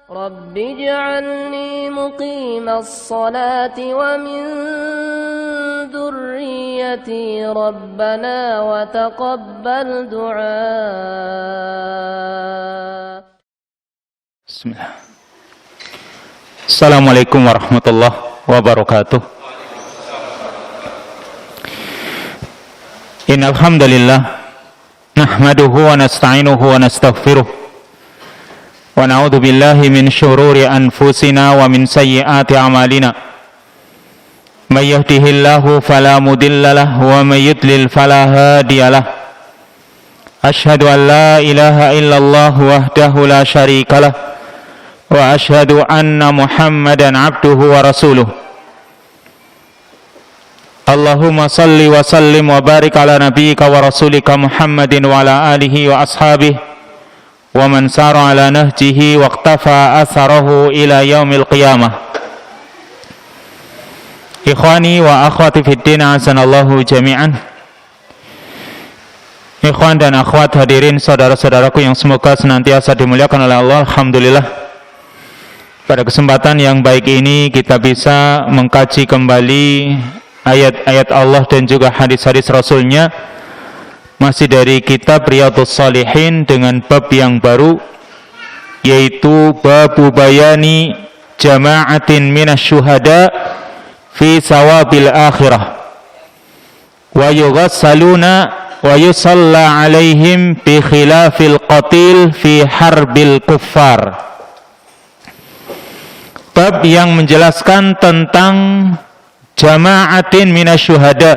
رب اجعلني مقيم الصلاة ومن ذريتي ربنا وتقبل دعاء. بسم الله. Assalamualaikum warahmatullahi wabarakatuh. Innal hamdalillah nahmaduhu wa nasta'inuhu wa nastaghfiruh. Wa na'udzu billahi min syururi anfusina wa min sayyiati a'malina. May yahdihillahu fala mudilla lahu wa may yudlil fala hadiya lahu. Asyhadu an la ilaha illallah wahdahu la syarika lahu wa asyhadu anna Muhammadan abduhu wa rasuluh. Allahumma salli wa sallim wa barik ala nabiyyika wa rasulika Muhammadin wa ala alihi wa ashabihi wa man sara ala nahjihi wa iqtafa atharahu ila yaumil qiyamah. Ikhwani wa akhwati fid din, azanallahu jami'an. Ikhwan dan akhwat hadirin saudara-saudaraku yang semoga senantiasa dimuliakan oleh Allah. Alhamdulillah, pada kesempatan yang baik ini kita bisa mengkaji kembali ayat-ayat Allah dan juga hadis-hadis Rasulnya, masih dari kitab Riyadhus Shalihin dengan bab yang baru, yaitu babu bayani jama'atin minasyuhada fi sawabil akhirah wa yughassaluna wa yusalla alaihim bi khilafil qatil fi harbil kuffar. Bab yang menjelaskan tentang jama'atin minasyuhada,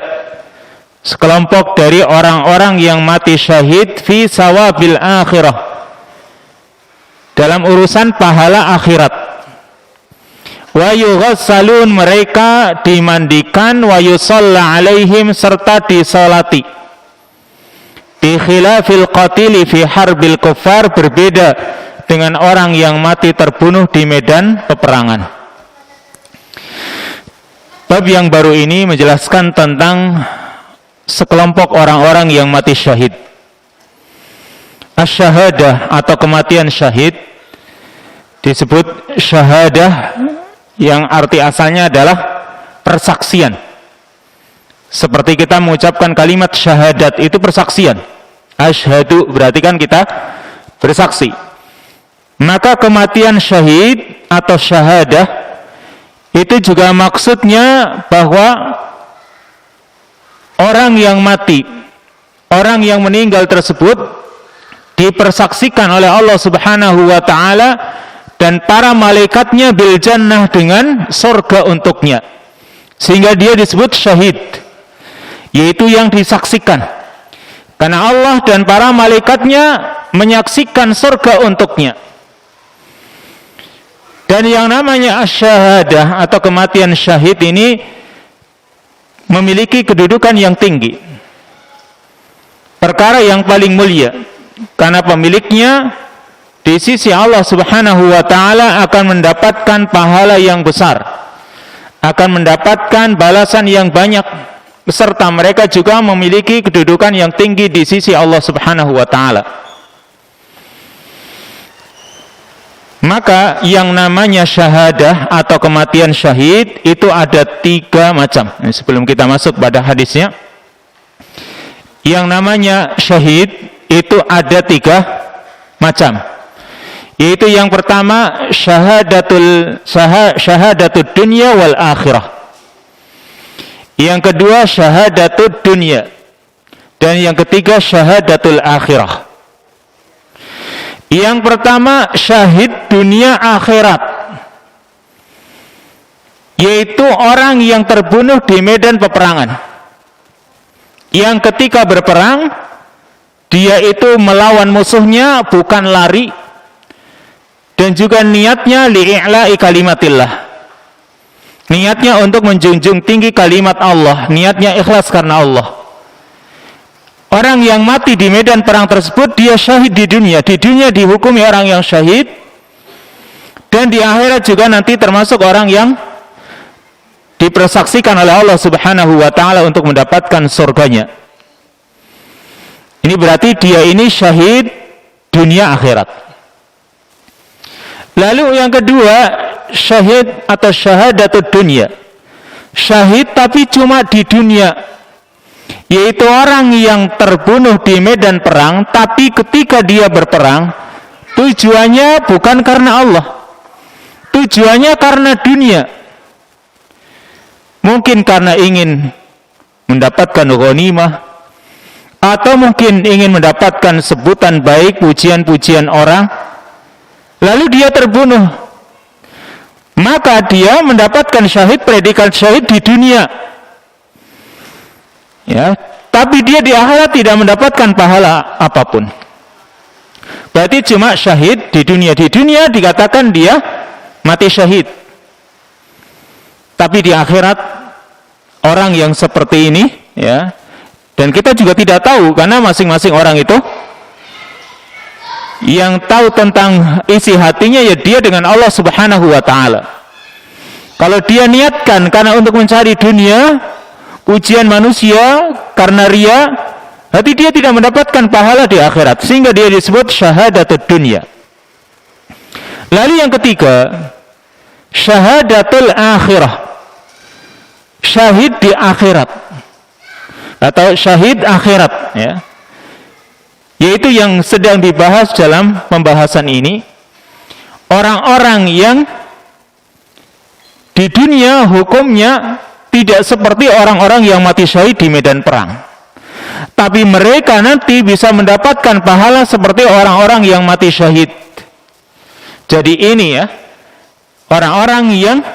sekelompok dari orang-orang yang mati syahid fi sawabil akhirah, dalam urusan pahala akhirat. Wa yughassalun, mereka dimandikan, wa yusalla alaihim, serta disolati. Bi khilafil qatili fi harbil kuffar, berbeda dengan orang yang mati terbunuh di medan peperangan. Bab yang baru ini menjelaskan tentang sekelompok orang-orang yang mati syahid. Asy-syahadah atau kematian syahid disebut syahadah, yang arti asalnya adalah persaksian. Seperti kita mengucapkan kalimat syahadat, itu persaksian. Asyhadu berarti kan kita bersaksi. Maka kematian syahid atau syahadah itu juga maksudnya bahwa orang yang mati, orang yang meninggal tersebut dipersaksikan oleh Allah Subhanahu wa ta'ala dan para malaikatnya bil jannah, dengan surga untuknya, sehingga dia disebut syahid, yaitu yang disaksikan, karena Allah dan para malaikatnya menyaksikan surga untuknya. Dan yang namanya asy-syahadah atau kematian syahid ini memiliki kedudukan yang tinggi, perkara yang paling mulia, karena pemiliknya di sisi Allah Subhanahu wa ta'ala akan mendapatkan pahala yang besar, akan mendapatkan balasan yang banyak, beserta mereka juga memiliki kedudukan yang tinggi di sisi Allah Subhanahu wa ta'ala. Maka yang namanya syahadah atau kematian syahid itu ada 3 macam. Sebelum kita masuk pada hadisnya, yang namanya syahid itu ada 3 macam. Yaitu yang pertama syahadatul dunya wal akhirah. Yang kedua syahadatul dunya, dan yang ketiga syahadatul akhirah. Yang pertama syahid dunia akhirat, yaitu orang yang terbunuh di medan peperangan, yang ketika berperang dia itu melawan musuhnya, bukan lari, dan juga niatnya li'i'la'i kalimatillah, niatnya untuk menjunjung tinggi kalimat Allah, niatnya ikhlas karena Allah. Orang yang mati di medan perang tersebut, dia syahid di dunia. Di dunia dihukumi orang yang syahid, dan di akhirat juga nanti termasuk orang yang dipersaksikan oleh Allah Subhanahu wa ta'ala untuk mendapatkan surganya. Ini berarti dia ini syahid dunia akhirat. Lalu yang kedua, syahid atau syahadatud dunia. Syahid tapi cuma di dunia, yaitu orang yang terbunuh di medan perang, tapi ketika dia berperang tujuannya bukan karena Allah, tujuannya karena dunia. Mungkin karena ingin mendapatkan ghanimah, atau mungkin ingin mendapatkan sebutan baik, pujian-pujian orang, lalu dia terbunuh. Maka dia mendapatkan syahid, predikat syahid di dunia. Ya, tapi dia di akhirat tidak mendapatkan pahala apapun. Berarti cuma syahid di dunia. Di dunia dikatakan dia mati syahid. Tapi di akhirat orang yang seperti ini, ya, dan kita juga tidak tahu karena masing-masing orang itu yang tahu tentang isi hatinya ya dia dengan Allah Subhanahu wa ta'ala. Kalau dia niatkan karena untuk mencari dunia, pujian manusia, karena ria, berarti dia tidak mendapatkan pahala di akhirat, sehingga dia disebut syahadatul dunia. Lalu yang ketiga, syahadatul akhirah, syahid di akhirat atau syahid akhirat, ya, yaitu yang sedang dibahas dalam pembahasan ini. Orang-orang yang di dunia hukumnya tidak seperti orang-orang yang mati syahid di medan perang, tapi mereka nanti bisa mendapatkan pahala seperti orang-orang yang mati syahid. Jadi ini ya, orang-orang yang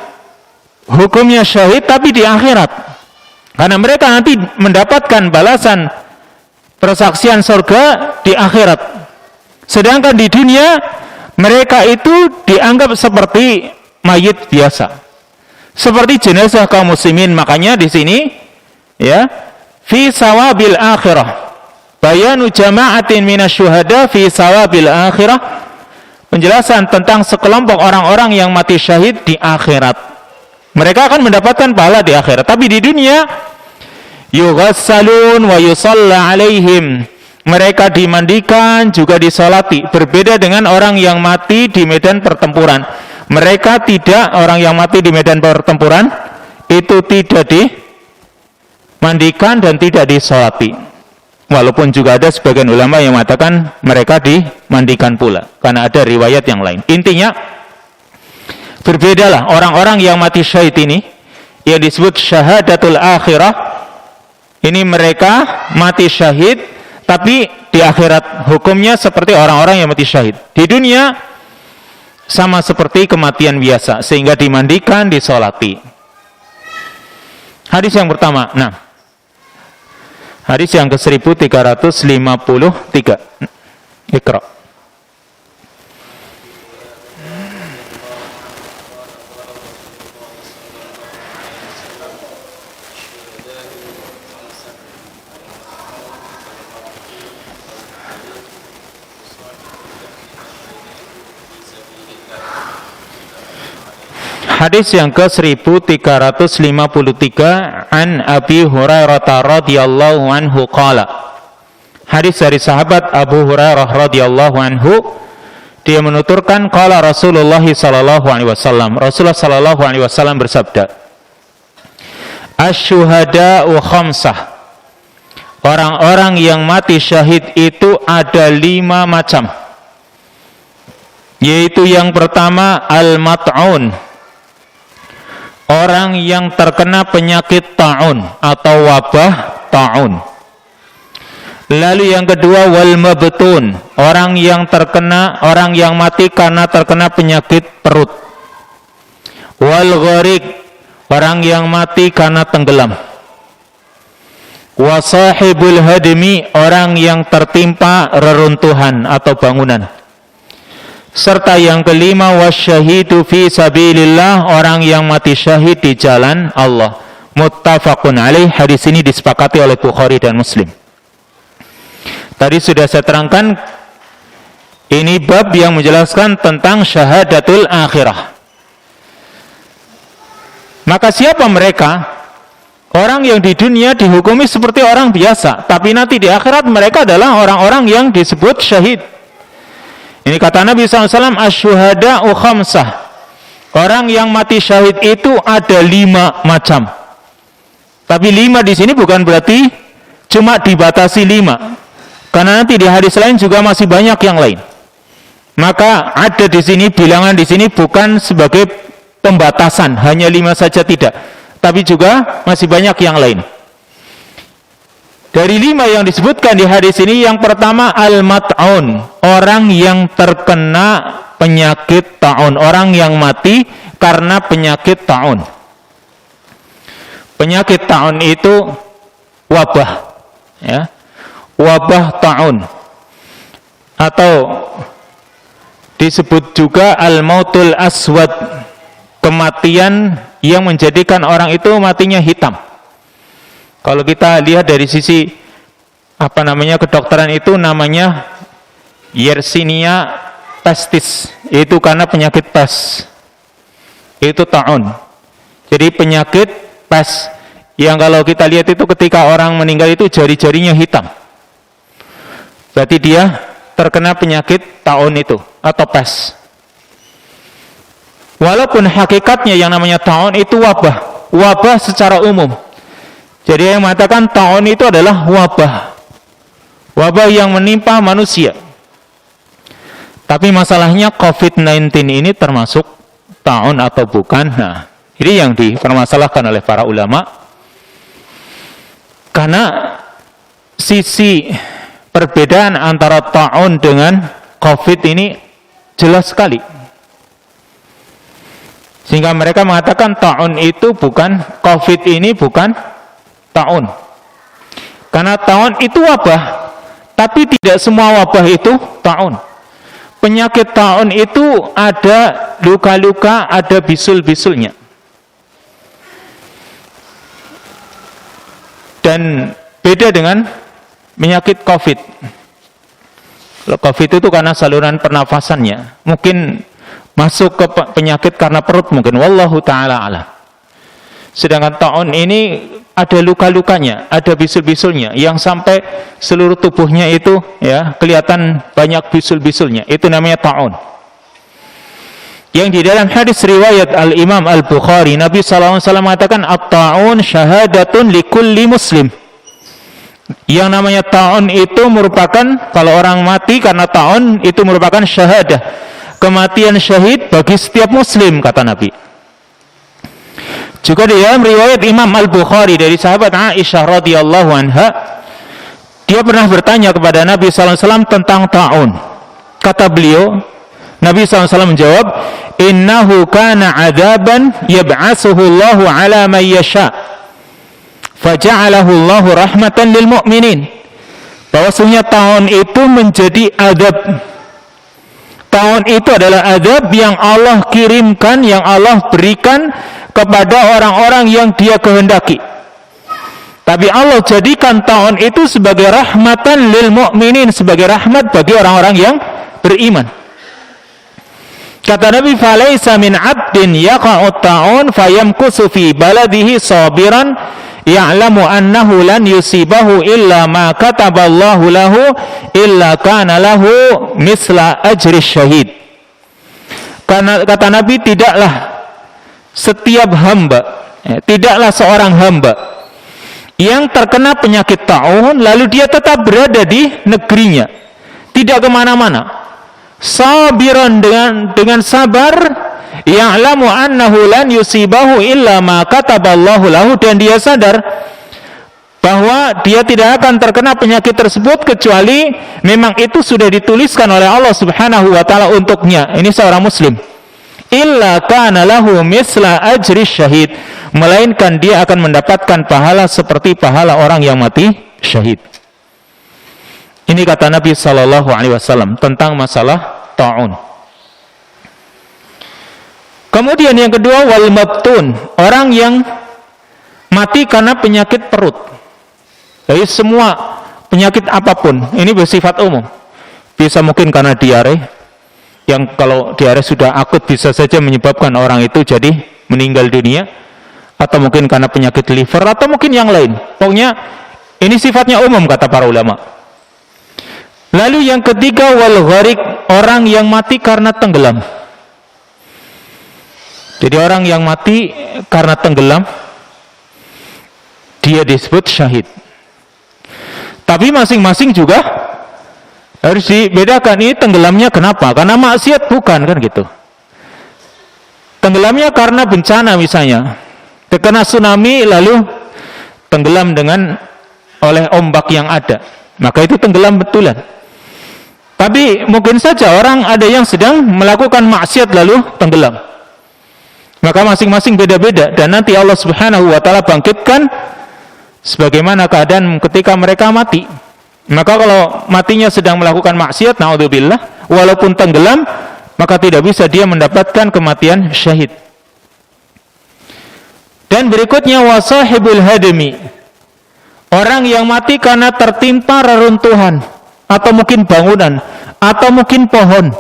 hukumnya syahid tapi di akhirat, karena mereka nanti mendapatkan balasan persaksian surga di akhirat. Sedangkan di dunia mereka itu dianggap seperti mayit biasa, seperti jenazah kaum muslimin. Makanya di sini ya, fi sawabil akhirah, bayanu jama'atin minasyuhada fi sawabil akhirah, penjelasan tentang sekelompok orang-orang yang mati syahid di akhirat. Mereka akan mendapatkan pahala di akhirat, tapi di dunia yughassalun wa yusalla alaihim, mereka dimandikan juga disolati. Berbeda dengan orang yang mati di medan pertempuran. Mereka tidak, orang yang mati di medan pertempuran itu tidak dimandikan dan tidak disolati. Walaupun juga ada sebagian ulama yang mengatakan mereka dimandikan pula, karena ada riwayat yang lain. Intinya berbedalah orang-orang yang mati syahid ini, yang disebut syahadatul akhirah. Ini mereka mati syahid, tapi di akhirat hukumnya seperti orang-orang yang mati syahid. Di dunia sama seperti kematian biasa, sehingga dimandikan, disolati. Hadis yang pertama. Nah, hadis yang ke-1353. Iqra. Hadis yang ke-1353 an Abi Hurairah radhiyallahu anhu qala. Hadis dari sahabat Abu Hurairah radhiyallahu anhu, dia menuturkan qala Rasulullah sallallahu alaihi wasallam, Rasulullah sallallahu alaihi wasallam bersabda, asy-syuhada'u khamsah, orang-orang yang mati syahid itu ada 5 macam, yaitu yang pertama al-mat'un, orang yang terkena penyakit ta'un atau wabah ta'un. Lalu yang kedua wal mabtun, orang yang mati karena terkena penyakit perut. Wal gharik, orang yang mati karena tenggelam. Wa sahibul hadmi, orang yang tertimpa reruntuhan atau bangunan. Serta yang kelima wasyahidu fi sabilillah, orang yang mati syahid di jalan Allah. Muttafaqun alaih. Hadis ini disepakati oleh Bukhari dan Muslim. Tadi sudah saya terangkan, ini bab yang menjelaskan tentang syahadatul akhirah. Maka siapa mereka? Orang yang di dunia dihukumi seperti orang biasa, tapi nanti di akhirat mereka adalah orang-orang yang disebut syahid, Ini kata Nabi SAW, asyuhada'u khamsah. Orang yang mati syahid itu ada 5 macam. Tapi 5 di sini bukan berarti cuma dibatasi 5. Karena nanti di hadis lain juga masih banyak yang lain. Maka ada di sini, bilangan di sini bukan sebagai pembatasan, hanya 5 saja tidak. Tapi juga masih banyak yang lain. Dari 5 yang disebutkan di hadis ini, yang pertama al-mat'un, orang yang terkena penyakit ta'un, orang yang mati karena penyakit ta'un. Penyakit ta'un itu wabah, ya, wabah ta'un, atau disebut juga al-mautul aswad, kematian yang menjadikan orang itu matinya hitam. Kalau kita lihat dari sisi kedokteran itu namanya Yersinia pestis, itu karena penyakit pes, itu ta'un. Jadi penyakit pes yang kalau kita lihat itu ketika orang meninggal itu jari-jarinya hitam, berarti dia terkena penyakit ta'un itu atau pes. Walaupun hakikatnya yang namanya ta'un itu wabah secara umum. Jadi yang mengatakan ta'un itu adalah wabah yang menimpa manusia. Tapi masalahnya COVID-19 ini termasuk ta'un atau bukan? Nah, ini yang dipermasalahkan oleh para ulama. Karena sisi perbedaan antara ta'un dengan COVID ini jelas sekali. Sehingga mereka mengatakan ta'un itu bukan, COVID ini bukan ta'un. Karena ta'un itu wabah, tapi tidak semua wabah itu ta'un. Penyakit ta'un itu ada luka-luka, ada bisul-bisulnya. Dan beda dengan penyakit COVID. Kalau COVID itu karena saluran pernafasannya, mungkin masuk ke penyakit karena perut mungkin, wallahu ta'ala alam. Sedangkan ta'un ini ada luka-lukanya, ada bisul-bisulnya yang sampai seluruh tubuhnya itu ya kelihatan banyak bisul-bisulnya. Itu namanya ta'un. Yang di dalam hadis riwayat Al-Imam Al-Bukhari, Nabi SAW mengatakan at-ta'un syahadatun likulli muslim. Yang namanya ta'un itu merupakan, kalau orang mati karena ta'un itu merupakan syahadah, kematian syahid bagi setiap muslim, kata Nabi. Juga di dalam riwayat Imam Al-Bukhari dari sahabat Aisyah radhiyallahu anha, dia pernah bertanya kepada Nabi SAW tentang ta'un. Kata beliau, Nabi SAW menjawab, innahu kana adaban yab'asuhu Allahu ala man yasha, faja'alahu Allahu rahmatan lil mu'minin. Bahwasanya ta'un itu menjadi adab. Ta'un itu adalah adab yang Allah kirimkan, yang Allah berikan kepada orang-orang yang dia kehendaki. Tapi Allah jadikan ta'un itu sebagai rahmatan lil mu'minin, sebagai rahmat bagi orang-orang yang beriman. Kata Nabi, falaysa min 'abdin yaqa'u ta'un fayamkusu fi baladihi sabiran ya'lamu annahu lan yusibahu illa ma kataballahu lahu illa kana lahu misla ajri syahid. Karena kata Nabi, tidaklah setiap hamba, tidaklah seorang hamba yang terkena penyakit ta'un lalu dia tetap berada di negerinya, tidak kemana-mana, sabiran, dengan sabar, ya'lamu annahu lan yusibahu illa ma kataballahu lahu, dan dia sadar bahwa dia tidak akan terkena penyakit tersebut kecuali memang itu sudah dituliskan oleh Allah Subhanahu wa taala untuknya. Ini seorang muslim. Illa kana lahu misla ajri syahid, melainkan dia akan mendapatkan pahala seperti pahala orang yang mati syahid. Ini kata Nabi sallallahu alaihi wasallam tentang masalah ta'un. Kemudian yang kedua, wal mabtun, orang yang mati karena penyakit perut. Jadi semua penyakit apapun, ini bersifat umum. Bisa mungkin karena diare, yang kalau diare sudah akut bisa saja menyebabkan orang itu jadi meninggal dunia, atau mungkin karena penyakit liver, atau mungkin yang lain. Pokoknya ini sifatnya umum kata para ulama. Lalu yang ketiga wal gharik, orang yang mati karena tenggelam. Jadi orang yang mati karena tenggelam, dia disebut syahid. Tapi masing-masing juga harus dibedakan, ini tenggelamnya kenapa? Karena maksiat bukan, kan gitu. Tenggelamnya karena bencana misalnya, terkena tsunami lalu tenggelam oleh ombak yang ada, maka itu tenggelam betulan. Tapi mungkin saja orang ada yang sedang melakukan maksiat lalu tenggelam, maka masing-masing beda-beda, dan nanti Allah Subhanahu wa ta'ala bangkitkan sebagaimana keadaan ketika mereka mati. Maka kalau matinya sedang melakukan maksiat, naudzubillah, walaupun tenggelam, maka tidak bisa dia mendapatkan kematian syahid. Dan berikutnya wasahibul hadmi, orang yang mati karena tertimpa reruntuhan, atau mungkin bangunan, atau mungkin pohon.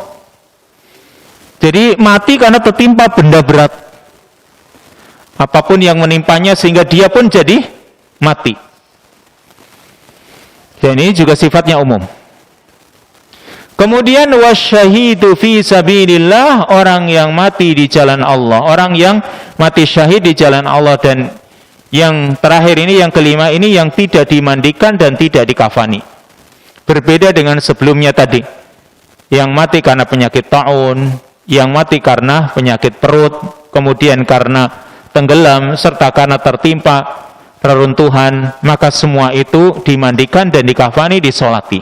Jadi mati karena tertimpa benda berat, apapun yang menimpanya sehingga dia pun jadi mati. Dan ini juga sifatnya umum. Kemudian wasyahidu fi sabilillah, orang yang mati di jalan Allah, orang yang mati syahid di jalan Allah. Dan yang terakhir ini, yang kelima ini, yang tidak dimandikan dan tidak dikafani. Berbeda dengan sebelumnya tadi, yang mati karena penyakit taun, yang mati karena penyakit perut, kemudian karena tenggelam, serta karena tertimpa reruntuhan, maka semua itu dimandikan dan dikafani, disolati.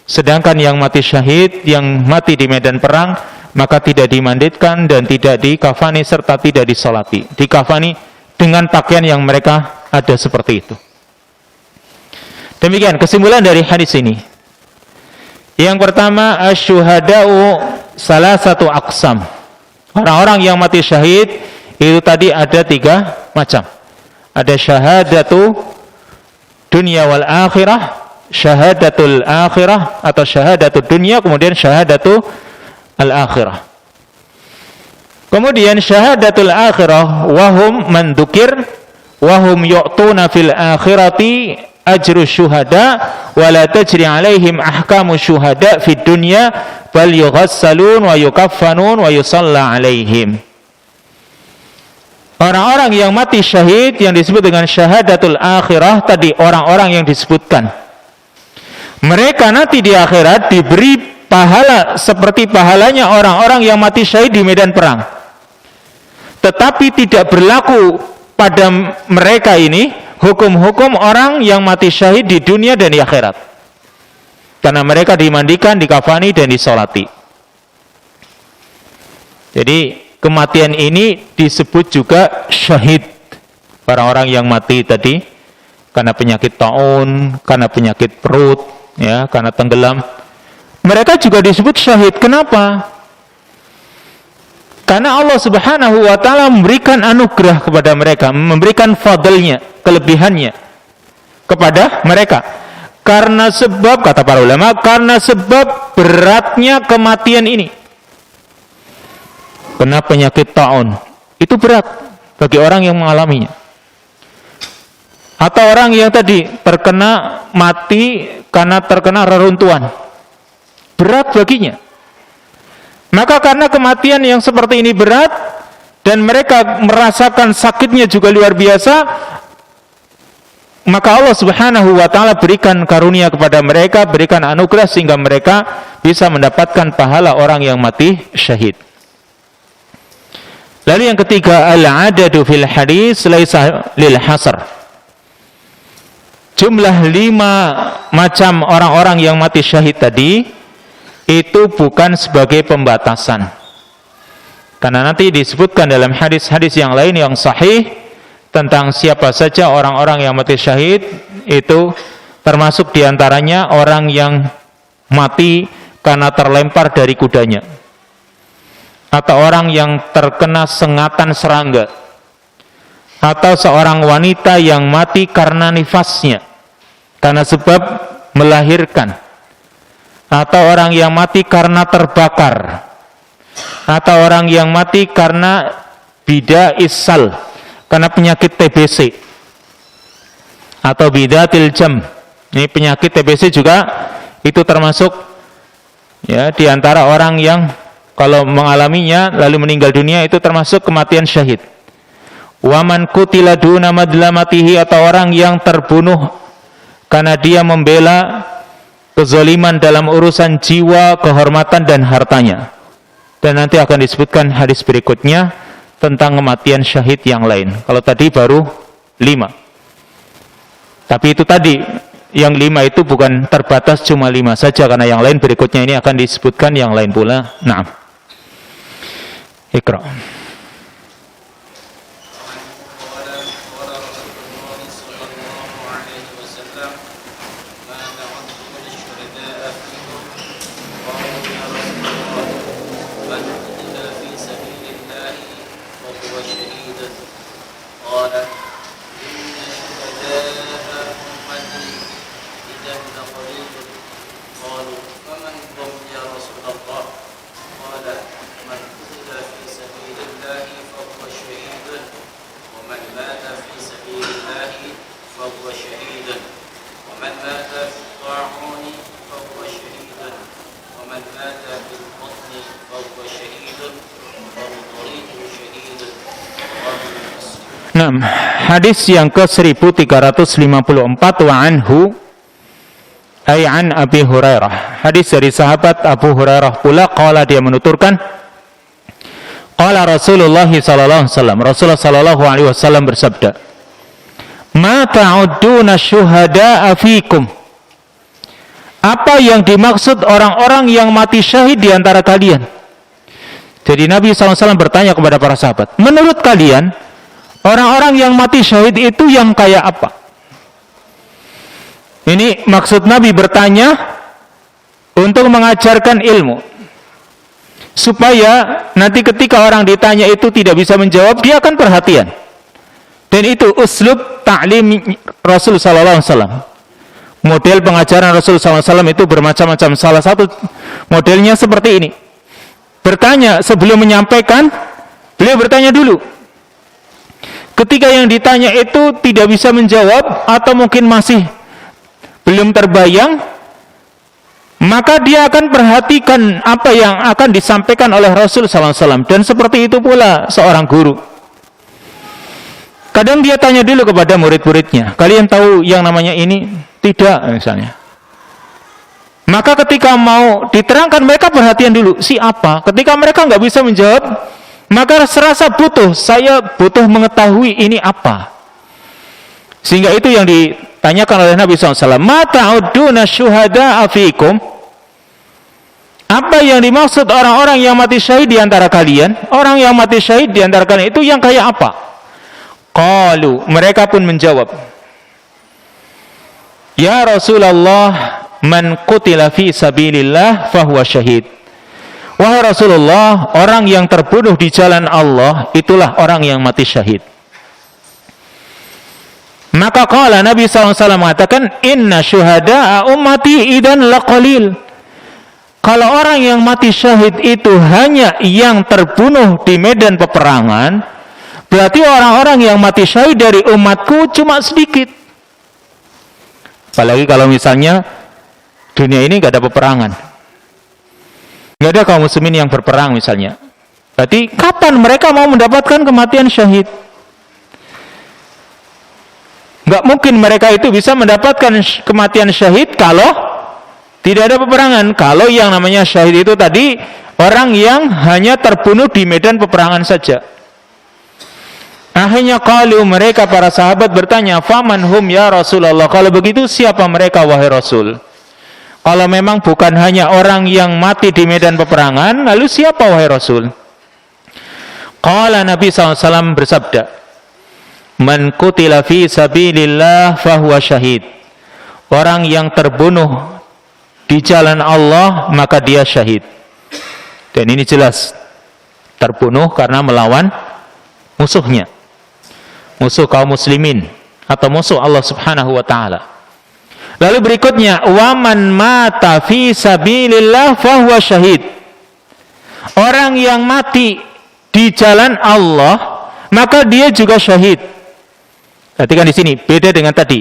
Sedangkan yang mati syahid, yang mati di medan perang, maka tidak dimandikan dan tidak dikafani serta tidak disolati. Dikafani dengan pakaian yang mereka ada seperti itu. Demikian kesimpulan dari hadis ini. Yang pertama, asyuhada'u salah satu aqsam. Orang-orang yang mati syahid itu tadi ada 3 macam. Ada syahadatu dunia wal akhirah, syahadatul akhirah atau syahadatul dunia, kemudian syahadatul al-akhirah. Kemudian syahadatul akhirah wahum man dzukir wahum yu'tuna fil akhirati ajru syuhada wa la tajri alaihim ahkamu syuhada fid dunya bal yughassalun wa yukaffanun wa yusalla alaihim. Orang-orang yang mati syahid yang disebut dengan syahadatul akhirah tadi, orang-orang yang disebutkan, mereka nanti di akhirat diberi pahala seperti pahalanya orang-orang yang mati syahid di medan perang. Tetapi tidak berlaku pada mereka ini hukum-hukum orang yang mati syahid di dunia dan di akhirat. Karena mereka dimandikan, dikafani, dan disolati. Jadi kematian ini disebut juga syahid. Orang-orang yang mati tadi karena penyakit taun, karena penyakit perut, ya, karena tenggelam, mereka juga disebut syahid. Kenapa? Karena Allah Subhanahu wa ta'ala memberikan anugerah kepada mereka, memberikan fadlnya, kelebihannya kepada mereka. Karena sebab, kata para ulama, karena sebab beratnya kematian ini. Kena penyakit taun, itu berat bagi orang yang mengalaminya. Atau orang yang tadi terkena mati karena terkena reruntuhan, berat baginya. Maka karena kematian yang seperti ini berat dan mereka merasakan sakitnya juga luar biasa, maka Allah Subhanahu wa ta'ala berikan karunia kepada mereka, berikan anugerah sehingga mereka bisa mendapatkan pahala orang yang mati syahid. Lalu yang ketiga, al-adadu fil hadis laisa lil hasr. Jumlah 5 macam orang-orang yang mati syahid tadi itu bukan sebagai pembatasan. Karena nanti disebutkan dalam hadis-hadis yang lain yang sahih tentang siapa saja orang-orang yang mati syahid, itu termasuk diantaranya orang yang mati karena terlempar dari kudanya, atau orang yang terkena sengatan serangga, atau seorang wanita yang mati karena nifasnya, karena sebab melahirkan, atau orang yang mati karena terbakar, atau orang yang mati karena bida isal, karena penyakit TBC, atau bidatil jam. Ini penyakit TBC juga itu termasuk ya di antara orang yang kalau mengalaminya lalu meninggal dunia itu termasuk kematian syahid. Waman qutila duna madlamatihi, atau orang yang terbunuh karena dia membela kezaliman dalam urusan jiwa, kehormatan dan hartanya. Dan nanti akan disebutkan hadis berikutnya tentang kematian syahid yang lain. Kalau tadi baru 5. Tapi itu tadi yang 5 itu bukan terbatas cuma 5 saja, karena yang lain berikutnya ini akan disebutkan yang lain pula. Naam. Iqra. Hadis yang ke-1354 wa anhu ay an Abi Hurairah. Hadis dari sahabat Abu Hurairah pula, qala, dia menuturkan, qala Rasulullah sallallahu alaihi wasallam, Rasulullah sallallahu alaihi wasallam bersabda, ma ta'udduna syuhada'a fikum, apa yang dimaksud orang-orang yang mati syahid di antara kalian? Jadi Nabi SAW bertanya kepada para sahabat, menurut kalian orang-orang yang mati syahid itu yang kayak apa? Ini maksud Nabi bertanya untuk mengajarkan ilmu, supaya nanti ketika orang ditanya itu tidak bisa menjawab, dia akan perhatian. Dan itu uslub ta'lim Rasul sallallahu alaihi wasallam. Model pengajaran Rasul sallallahu alaihi wasallam itu bermacam-macam. Salah satu modelnya seperti ini. Bertanya sebelum menyampaikan, beliau bertanya dulu. Ketika yang ditanya itu tidak bisa menjawab atau mungkin masih belum terbayang, maka dia akan perhatikan apa yang akan disampaikan oleh Rasul sallallahu alaihi wasallam. Dan seperti itu pula seorang guru. Kadang dia tanya dulu kepada murid-muridnya, kalian tahu yang namanya ini? Tidak, misalnya. Maka ketika mau diterangkan, mereka perhatian dulu, si apa? Ketika mereka nggak bisa menjawab, maka serasa saya butuh mengetahui ini apa. Sehingga itu yang ditanyakan oleh Nabi SAW. Ma ta'udduna syuhada'a fikum, apa yang dimaksud orang-orang yang mati syahid di antara kalian? Orang yang mati syahid di antara kalian itu yang kayak apa? Qalu, mereka pun menjawab, ya Rasulullah, man qutila fi sabilillah fahuwa syahid. Wahai Rasulullah, orang yang terbunuh di jalan Allah itulah orang yang mati syahid. Maka qala, Nabi SAW mengatakan, inna syuhada'a ummati idan laqalil. Kalau orang yang mati syahid itu hanya yang terbunuh di medan peperangan, berarti orang-orang yang mati syahid dari umatku cuma sedikit. Apalagi kalau misalnya dunia ini gak ada peperangan, gak ada kaum muslimin yang berperang misalnya. Berarti kapan mereka mau mendapatkan kematian syahid? Gak mungkin mereka itu bisa mendapatkan kematian syahid kalau tidak ada peperangan. Kalau yang namanya syahid itu tadi orang yang hanya terbunuh di medan peperangan saja. Akhirnya qalu, mereka para sahabat bertanya, faman hum ya Rasulullah, kalau begitu siapa mereka wahai Rasul? Kalau memang bukan hanya orang yang mati di medan peperangan, lalu siapa wahai Rasul? Qala, Nabi SAW bersabda, man qutila fi sabilillah fahuwa syahid. Orang yang terbunuh di jalan Allah, maka dia syahid. Dan ini jelas terbunuh karena melawan musuhnya, musuh kaum muslimin atau musuh Allah Subhanahu wa taala. Lalu berikutnya, waman mata fi sabilillah fahuwa syahid. Orang yang mati di jalan Allah, maka dia juga syahid. Perhatikan di sini, beda dengan tadi.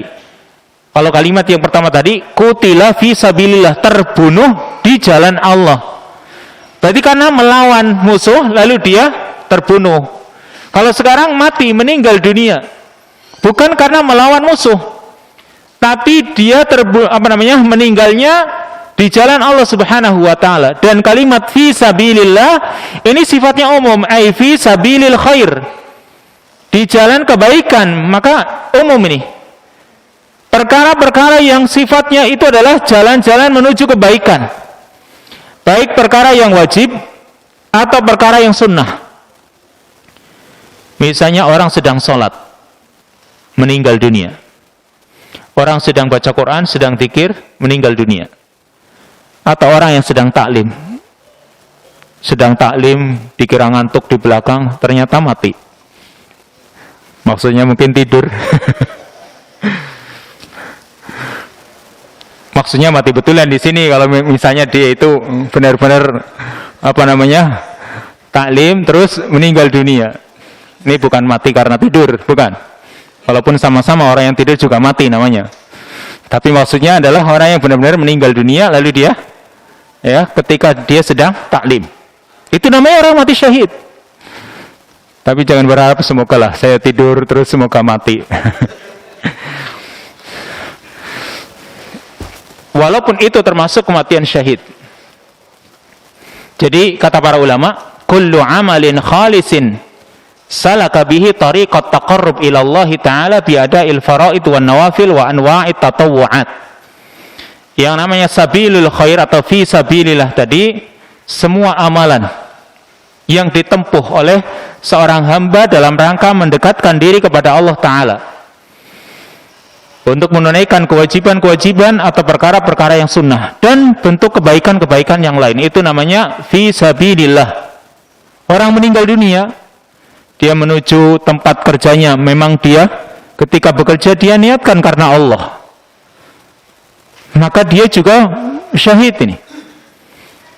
Kalau kalimat yang pertama tadi, qutila fi sabilillah, terbunuh di jalan Allah. Berarti karena melawan musuh lalu dia terbunuh. Kalau sekarang mati, meninggal dunia, bukan karena melawan musuh, tapi dia meninggalnya di jalan Allah Subhanahu wa taala. Dan kalimat fi sabilillah ini sifatnya umum, ai fi sabilil khair. Di jalan kebaikan, maka umum ini. Perkara-perkara yang sifatnya itu adalah jalan-jalan menuju kebaikan, baik perkara yang wajib atau perkara yang sunnah. Misalnya orang sedang sholat, meninggal dunia. Orang sedang baca Quran, sedang zikir, meninggal dunia. Atau orang yang sedang taklim, dikira ngantuk di belakang, ternyata mati. Maksudnya mungkin tidur. Maksudnya mati betulan di sini. Kalau misalnya dia itu benar-benar taklim terus meninggal dunia, ini bukan mati karena tidur, bukan. Walaupun sama-sama orang yang tidur juga mati namanya. Tapi maksudnya adalah orang yang benar-benar meninggal dunia lalu dia ketika dia sedang taklim, itu namanya orang mati syahid. Tapi jangan berharap semoga lah saya tidur terus semoga mati. Walaupun itu termasuk kematian syahid. Jadi kata para ulama, kullu amalin khalisin salaka bihi tariqat taqarrub ila Allah taala bi ada'il faraid wan nawafil wa anwa'it tatawwu'at. Yang namanya sabilul khair atau fi sabilillah tadi, semua amalan yang ditempuh oleh seorang hamba dalam rangka mendekatkan diri kepada Allah taala, untuk menunaikan kewajiban-kewajiban atau perkara-perkara yang sunnah dan bentuk kebaikan-kebaikan yang lain, itu namanya fi sabilillah. Orang meninggal dunia, dia menuju tempat kerjanya, memang dia ketika bekerja dia niatkan karena Allah, maka dia juga syahid ini.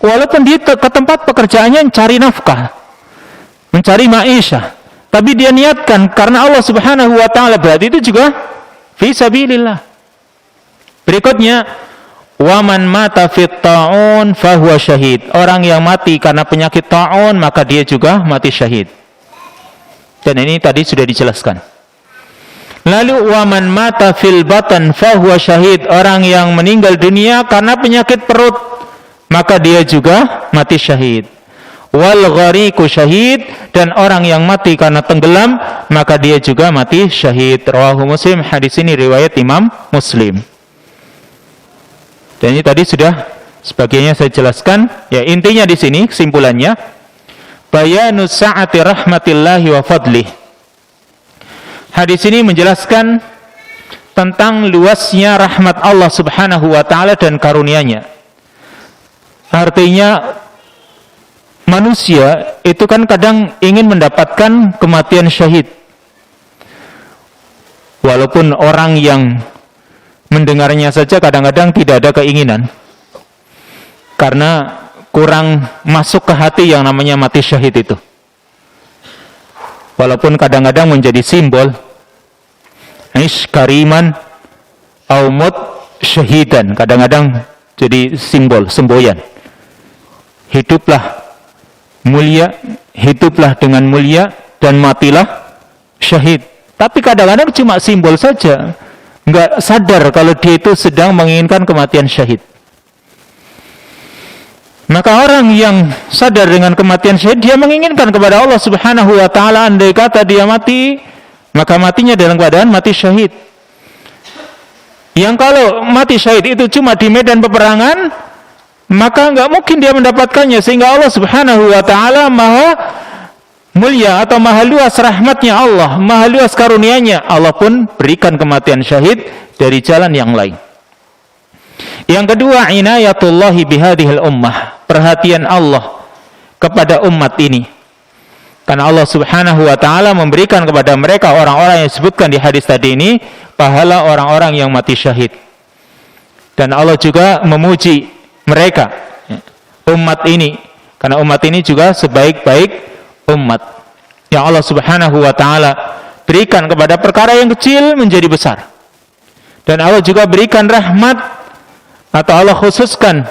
Walaupun dia ke tempat pekerjaannya mencari nafkah, mencari ma'isyah, tapi dia niatkan karena Allah Subhanahu wa taala, berarti itu juga fi sabilillah. Berikutnya, wa man mata fit ta'un fahuwa syahid. Orang yang mati karena penyakit ta'un, maka dia juga mati syahid. Dan ini tadi sudah dijelaskan. Lalu wa man mata fil batan fahuwa syahid. Orang yang meninggal dunia karena penyakit perut, maka dia juga mati syahid. Wal ghariqu syahid, dan orang yang mati karena tenggelam, maka dia juga mati syahid. Rawahu Muslim, hadis ini riwayat Imam Muslim. Dan ini tadi sudah sebagainya saya jelaskan. Ya, intinya di sini kesimpulannya, bayanus sa'ati rahmatillahi wa fadlih. Hadis ini menjelaskan tentang luasnya rahmat Allah Subhanahu wa taala dan karunia-Nya. Artinya manusia itu kan kadang ingin mendapatkan kematian syahid. Walaupun orang yang mendengarnya saja kadang-kadang tidak ada keinginan, karena kurang masuk ke hati yang namanya mati syahid itu. Walaupun kadang-kadang menjadi simbol ish kariman au mut syahidan, kadang-kadang jadi simbol, semboyan. Hiduplah mulia, hiduplah dengan mulia, dan matilah syahid. Tapi kadang-kadang cuma simbol saja, nggak sadar kalau dia itu sedang menginginkan kematian syahid. Maka orang yang sadar dengan kematian syahid, dia menginginkan kepada Allah Subhanahu wa taala, andai kata dia mati, maka matinya dalam keadaan mati syahid. Yang kalau mati syahid itu cuma di medan peperangan, maka enggak mungkin dia mendapatkannya, sehingga Allah Subhanahu wa taala maha mulia atau maha luas rahmatnya Allah, maha luas karunia-Nya, Allah pun berikan kematian syahid dari jalan yang lain. Yang kedua, inayatullahi bihadhil ummah, perhatian Allah kepada umat ini. Karena Allah Subhanahu wa taala memberikan kepada mereka orang-orang yang disebutkan di hadis tadi ini pahala orang-orang yang mati syahid. Dan Allah juga memuji mereka, umat ini, karena umat ini juga sebaik-baik umat yang Allah Subhanahu wa taala berikan kepada perkara yang kecil menjadi besar, Dan Allah juga berikan rahmat, atau Allah khususkan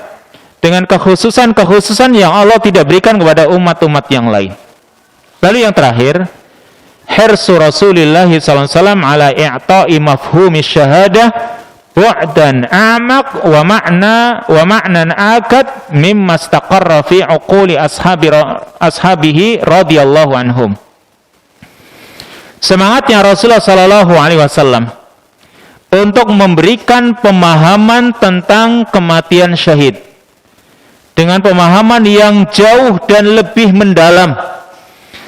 dengan kekhususan yang Allah tidak berikan kepada umat-umat yang lain. Lalu yang terakhir, hirsu Rasulullah SAW ala i'ta'i mafhumi syahadah bu'dan a'maq wa ma'nan akad mimma istaqarra fi uquli ashabihi radhiyallahu anhum. Semangatnya Rasulullah SAW untuk memberikan pemahaman tentang kematian syahid dengan pemahaman yang jauh dan lebih mendalam,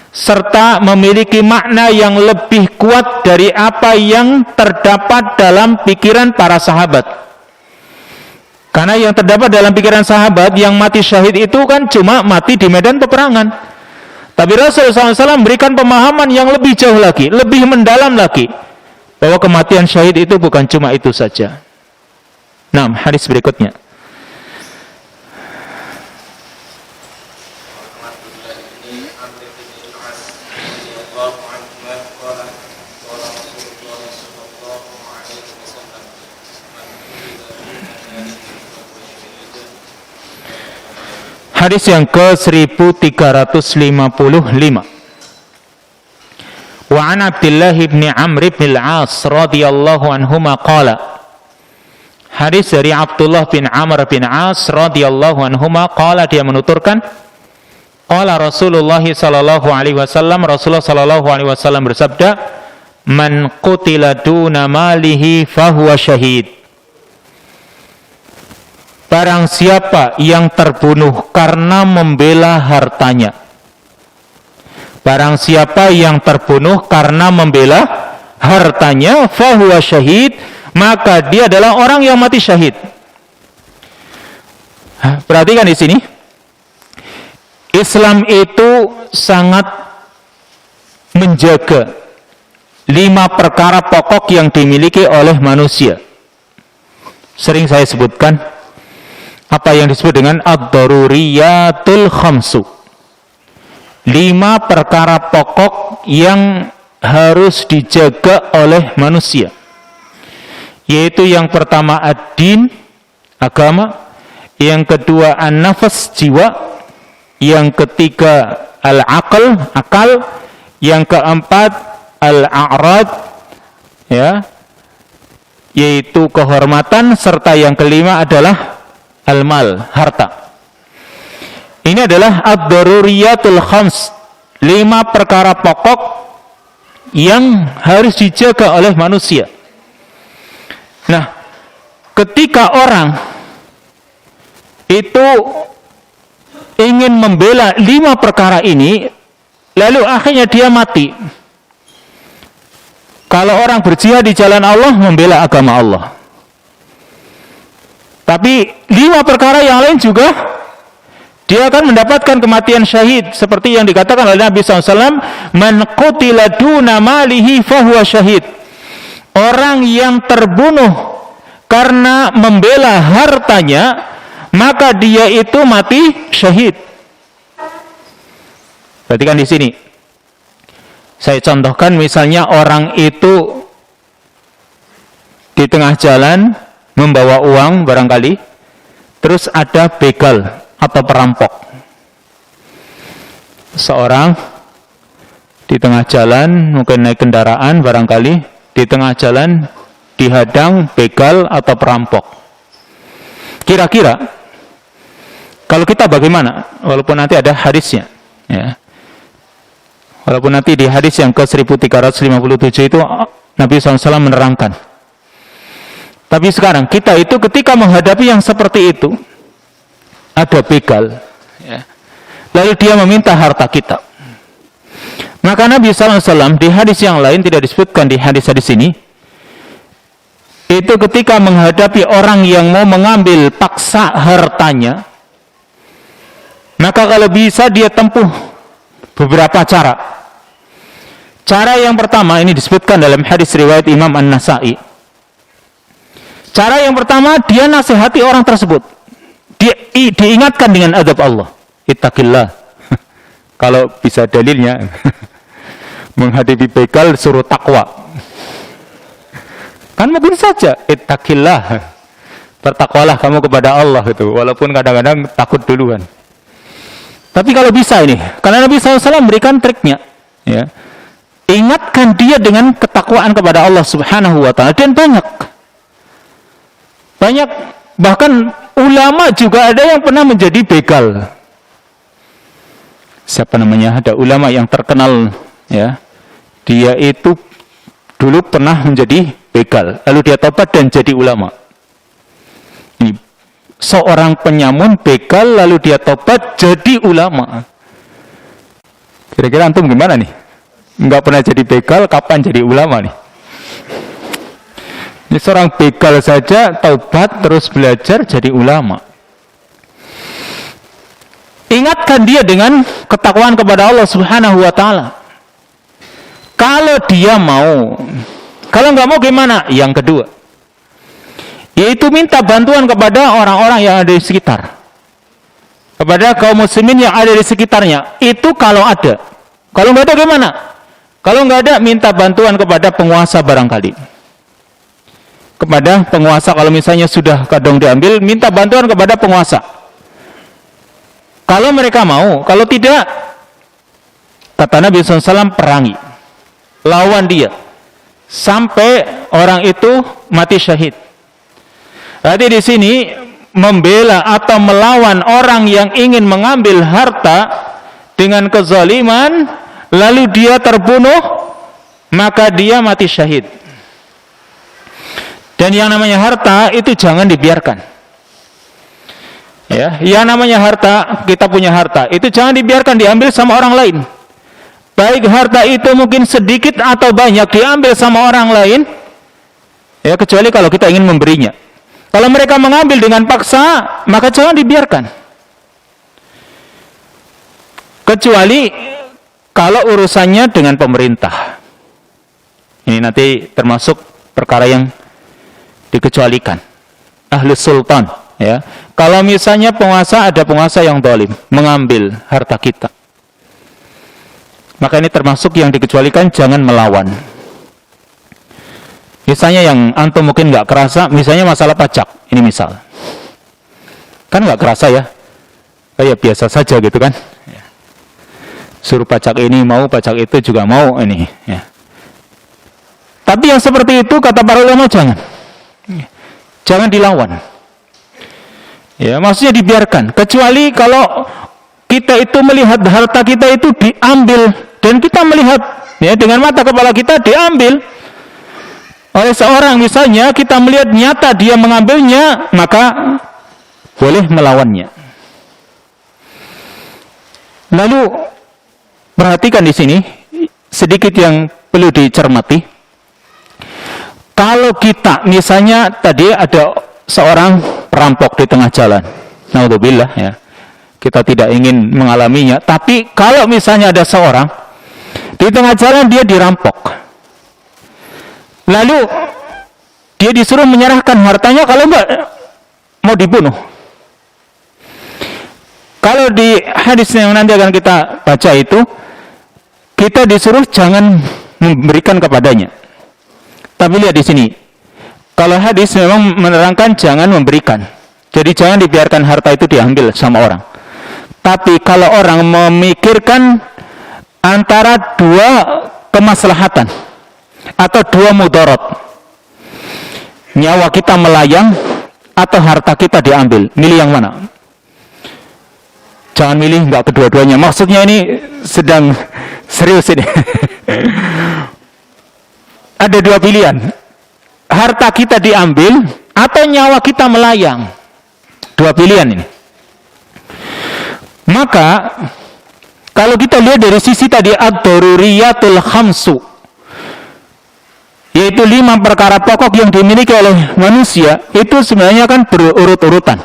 serta memiliki makna yang lebih kuat dari apa yang terdapat dalam pikiran para sahabat. Karena yang terdapat dalam pikiran sahabat yang mati syahid itu kan cuma mati di medan peperangan. Tapi Rasulullah SAW memberikan pemahaman yang lebih jauh lagi, lebih mendalam lagi, bahwa kematian syahid itu bukan cuma itu saja. Nah, hadis berikutnya. Hadis yang ke-1355. Wa an Abdullah bin Amr bin al-As radhiyallahu anhuma qala. Hadis dari Abdullah bin Amr bin As radhiyallahu anhuma qala, dia menuturkan, qala Rasulullah sallallahu alaihi wasallam, Rasulullah sallallahu alaihi wasallam bersabda, man qutila duna malihi fahuwa syahid. Barang siapa yang terbunuh karena membela hartanya, barang siapa yang terbunuh karena membela hartanya, fahuwa syahid, maka dia adalah orang yang mati syahid. Perhatikan di sini, Islam itu sangat menjaga 5 perkara pokok yang dimiliki oleh manusia. Sering saya sebutkan apa yang disebut dengan ad-daruriyatul khamsu. 5 perkara pokok yang harus dijaga oleh manusia, yaitu yang pertama ad-din, agama, yang kedua an-nafas, jiwa, yang ketiga al-aql, akal, yang keempat al-a'rad, ya, yaitu kehormatan, serta yang kelima adalah al-mal, harta. Ini adalah ad-daruriyatul khams, 5 perkara pokok yang harus dijaga oleh manusia. Nah, ketika orang itu ingin membela 5 perkara ini, lalu akhirnya dia mati. Kalau orang berjihad di jalan Allah, membela agama Allah. Tapi 5 perkara yang lain juga, dia akan mendapatkan kematian syahid. Seperti yang dikatakan oleh Nabi SAW, man qutila duna malihi fahuwa syahid. Orang yang terbunuh karena membela hartanya, maka dia itu mati syahid. Perhatikan di sini. Saya contohkan, misalnya orang itu di tengah jalan membawa uang barangkali, terus ada begal atau perampok. Seorang di tengah jalan, mungkin naik kendaraan barangkali, di tengah jalan dihadang begal atau perampok. Kira-kira kalau kita bagaimana? Walaupun nanti ada hadisnya, ya. Walaupun nanti di hadis yang ke-1357 itu Nabi SAW menerangkan. Tapi sekarang kita itu ketika menghadapi yang seperti itu, ada begal, ya, lalu dia meminta harta kita, maka Nabi SAW di hadis yang lain, tidak disebutkan di hadis-hadis ini, itu ketika menghadapi orang yang mau mengambil paksa hartanya, maka kalau bisa dia tempuh beberapa cara. Cara yang pertama ini disebutkan dalam hadis riwayat Imam An-Nasa'i. Cara yang pertama, dia nasihati orang tersebut. Dia diingatkan dengan adab Allah. Ittaqillah. Kalau bisa dalilnya, menghadapi begal suruh takwa. Kan mungkin saja ittaqillah, bertakwalah kamu kepada Allah itu, walaupun kadang-kadang takut duluan. Tapi kalau bisa ini, karena Nabi SAW memberikan triknya, ya, ingatkan dia dengan ketakwaan kepada Allah Subhanahu Wa Taala, dan banyak bahkan ulama juga ada yang pernah menjadi begal. Siapa namanya? Ada ulama yang terkenal, ya, dia itu dulu pernah menjadi begal, lalu dia tobat dan jadi ulama. Ini seorang penyamun begal, lalu dia tobat jadi ulama. Kira-kira antum gimana nih? Enggak pernah jadi begal, kapan jadi ulama nih? Ini seorang begal saja taubat terus belajar jadi ulama. Ingatkan dia dengan ketakwaan kepada Allah Subhanahu Wa Taala. Kalau dia mau, kalau nggak mau gimana? Yang kedua, yaitu minta bantuan kepada orang-orang yang ada di sekitar, kepada kaum muslimin yang ada di sekitarnya. Itu kalau ada. Kalau nggak ada gimana? Kalau nggak ada, minta bantuan kepada penguasa barangkali. Kepada penguasa, kalau misalnya sudah kadang diambil, minta bantuan kepada penguasa. Kalau mereka mau, kalau tidak, kata Nabi SAW, perangi, lawan dia sampai orang itu mati syahid. Berarti di sini membela atau melawan orang yang ingin mengambil harta dengan kezaliman, lalu dia terbunuh, maka dia mati syahid. Dan yang namanya harta itu jangan dibiarkan. Ya, yang namanya harta, kita punya harta, itu jangan dibiarkan diambil sama orang lain. Baik harta itu mungkin sedikit atau banyak diambil sama orang lain, ya, kecuali kalau kita ingin memberinya. Kalau mereka mengambil dengan paksa, maka jangan dibiarkan. Kecuali kalau urusannya dengan pemerintah. Ini nanti termasuk perkara yang dikecualikan. Ahli sultan, ya. Kalau misalnya penguasa, ada penguasa yang zalim mengambil harta kita, maka ini termasuk yang dikecualikan, jangan melawan. Misalnya yang antum mungkin nggak kerasa, misalnya masalah pajak, ini misal, kan nggak kerasa ya, kayak biasa saja gitu kan, suruh pajak ini mau, pajak itu juga mau ini, ya. Tapi yang seperti itu kata para ulama jangan dilawan, ya, maksudnya dibiarkan, kecuali kalau kita itu melihat harta kita itu diambil dan kita melihat, ya, dengan mata kepala kita diambil oleh seorang, misalnya kita melihat nyata dia mengambilnya, maka boleh melawannya. Lalu perhatikan di sini sedikit yang perlu dicermati. Kalau kita misalnya tadi ada seorang perampok di tengah jalan, naudzubillah, ya, kita tidak ingin mengalaminya, tapi kalau misalnya ada seorang di tengah jalan dia dirampok, lalu dia disuruh menyerahkan hartanya, kalau enggak mau dibunuh. Kalau di hadis yang nanti akan kita baca itu, kita disuruh jangan memberikan kepadanya. Tapi lihat di sini, kalau hadis memang menerangkan jangan memberikan, jadi jangan dibiarkan harta itu diambil sama orang. Tapi kalau orang memikirkan antara dua kemaslahatan atau dua mudarat, nyawa kita melayang atau harta kita diambil, milih yang mana? Jangan milih nggak kedua-duanya. Maksudnya ini sedang serius ini. Ada dua pilihan, harta kita diambil atau nyawa kita melayang. Dua pilihan ini. Maka kalau kita lihat dari sisi tadi ad-daruriyatul khamsu, yaitu 5 perkara pokok yang dimiliki oleh manusia, itu sebenarnya kan berurut-urutan.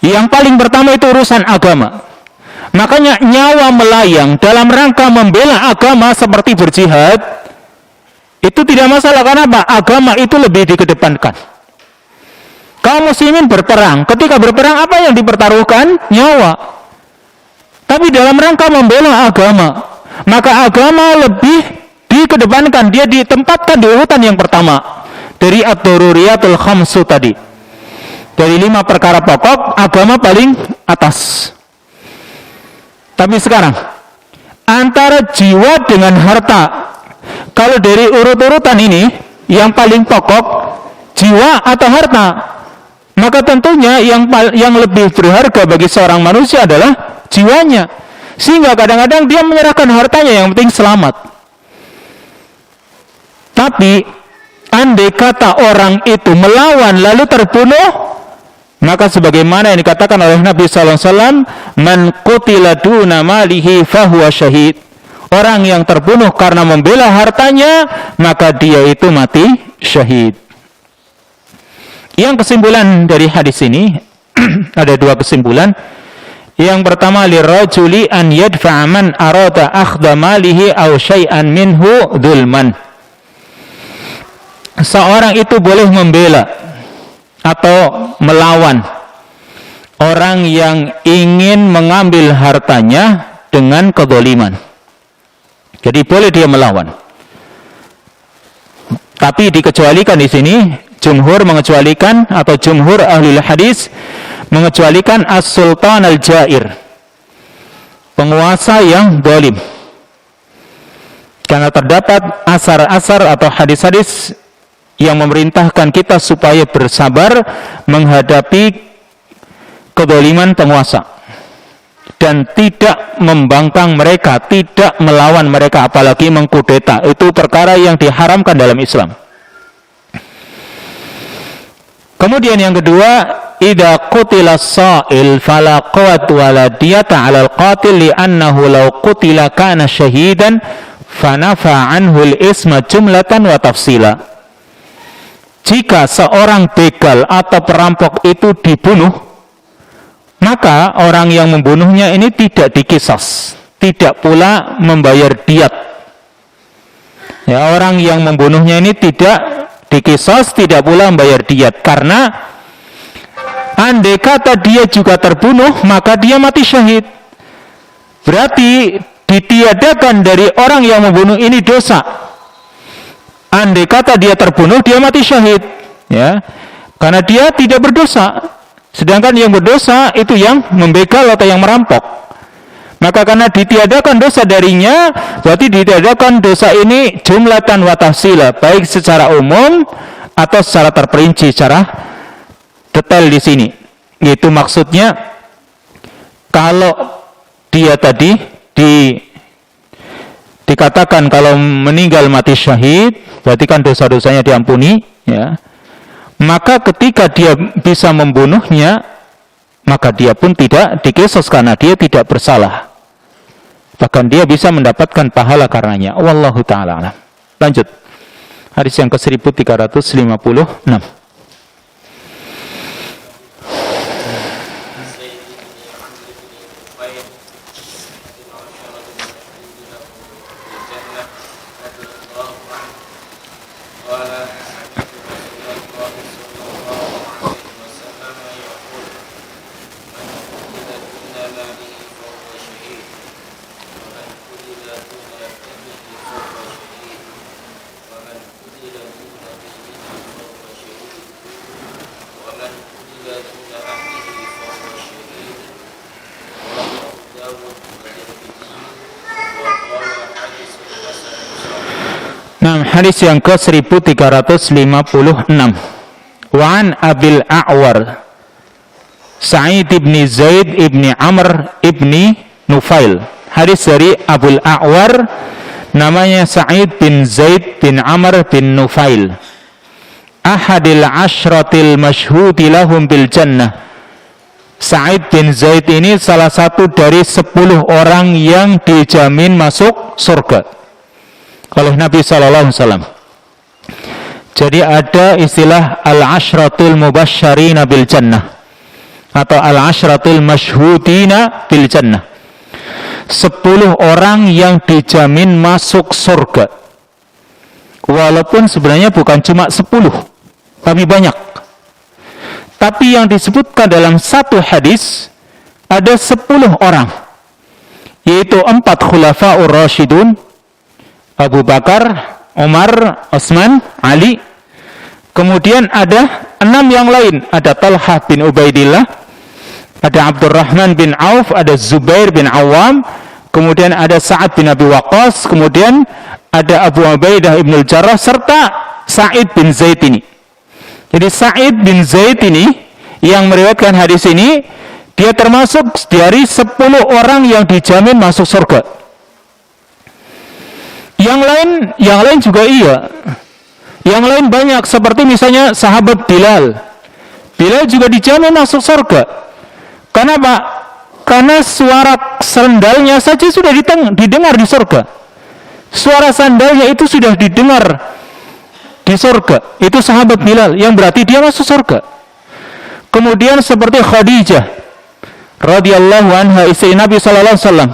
Yang paling pertama itu urusan agama. Makanya nyawa melayang dalam rangka membela agama seperti berjihad, itu tidak masalah. Karena apa? Agama itu lebih dikedepankan. Kaum muslimin berperang, ketika berperang apa yang dipertaruhkan? Nyawa. Tapi dalam rangka membela agama, maka agama lebih dikedepankan, dia ditempatkan di urutan yang pertama. dari ad-daruriyatul khamsu tadi. Dari 5 perkara pokok, agama paling atas. Tapi sekarang, antara jiwa dengan harta, kalau dari urut-urutan ini, yang paling pokok, jiwa atau harta, maka tentunya yang lebih berharga bagi seorang manusia adalah jiwanya. Sehingga kadang-kadang dia menyerahkan hartanya, yang penting selamat. Tapi, andai kata orang itu melawan lalu terbunuh, maka sebagaimana yang dikatakan oleh Nabi SAW, man qutila duna malihi fahuwa syahid. Orang yang terbunuh karena membela hartanya, maka dia itu mati syahid. Yang kesimpulan dari hadis ini, ada 2 kesimpulan. Yang pertama, lirrajuli an yadfa'a man arada akhdha malihi aw syai'an minhu dzulman. Seorang itu boleh membela atau melawan orang yang ingin mengambil hartanya dengan kezaliman. Jadi boleh dia melawan. Tapi dikecualikan di sini, jumhur mengecualikan, atau jumhur ahlul hadis mengecualikan as-sultan al-jair, penguasa yang zalim. Karena terdapat asar-asar atau hadis-hadis yang memerintahkan kita supaya bersabar menghadapi kezaliman penguasa dan tidak membangkang mereka, tidak melawan mereka, apalagi mengkudeta. Itu perkara yang diharamkan dalam Islam. Kemudian yang kedua, idza qutila as-sa'il fala qawat wala diyata 'ala al-qatil li'annahu law qutila kana syahidan fanafa 'anhu al-isma jumlatan wa tafsila. Jika seorang begal atau perampok itu dibunuh, maka orang yang membunuhnya ini tidak diqisas, tidak pula membayar diat. Ya, orang yang membunuhnya ini tidak diqisas, tidak pula membayar diat, karena andai kata dia juga terbunuh, maka dia mati syahid. Berarti ditiadakan dari orang yang membunuh ini dosa. Andai kata dia terbunuh, dia mati syahid, ya, karena dia tidak berdosa. Sedangkan yang berdosa itu yang membegal atau yang merampok. Maka karena ditiadakan dosa darinya, berarti ditiadakan dosa ini jumlatan wa tafsila, baik secara umum atau secara terperinci, secara detail di sini. Itu maksudnya, kalau dia tadi dikatakan kalau meninggal mati syahid, berarti kan dosa-dosanya diampuni, ya. Maka ketika dia bisa membunuhnya, maka dia pun tidak diqisas karena dia tidak bersalah. Bahkan dia bisa mendapatkan pahala karenanya. Wallahu ta'ala alam. Lanjut. Hadis yang ke-1356. Hadis yang ke-1356. Wa'an Abil A'war Sa'id ibn Zaid ibn Amr ibn Nufail. Hadis dari Abul A'war, namanya Sa'id bin Zaid bin Amr bin Nufail, ahadil ashratil masyhudi lahum bil jannah. Sa'id bin Zaid ini salah satu dari 10 orang yang dijamin masuk surga oleh Nabi sallallahu alaihi wasallam. Jadi ada istilah al-ashratul mubasysyirina bil jannah atau al-ashratul masyhudina bil jannah. 10 orang yang dijamin masuk surga. Walaupun sebenarnya bukan cuma 10, tapi banyak. Tapi yang disebutkan dalam satu hadis ada 10 orang, yaitu 4 khulafaur rasyidun, Abu Bakar, Umar, Utsman, Ali. Kemudian ada 6 yang lain, ada Talhah bin Ubaidillah, ada Abdurrahman bin Auf, ada Zubair bin Awam, kemudian ada Sa'ad bin Abi Waqqas, kemudian ada Abu Ubaidah ibn al-Jarrah, serta Sa'id bin Zaid ini. Jadi Sa'id bin Zaid ini yang meriwayatkan hadis ini, dia termasuk dari 10 orang yang dijamin masuk surga. Yang lain juga iya. Yang lain banyak, seperti misalnya sahabat Bilal. Bilal juga dijamin masuk surga. Kenapa? Karena suara sandalnya saja sudah didengar di surga. Suara sandalnya itu sudah didengar di surga. Itu sahabat Bilal, yang berarti dia masuk surga. Kemudian seperti Khadijah radhiyallahu anha, istri Nabi sallallahu alaihi wasallam.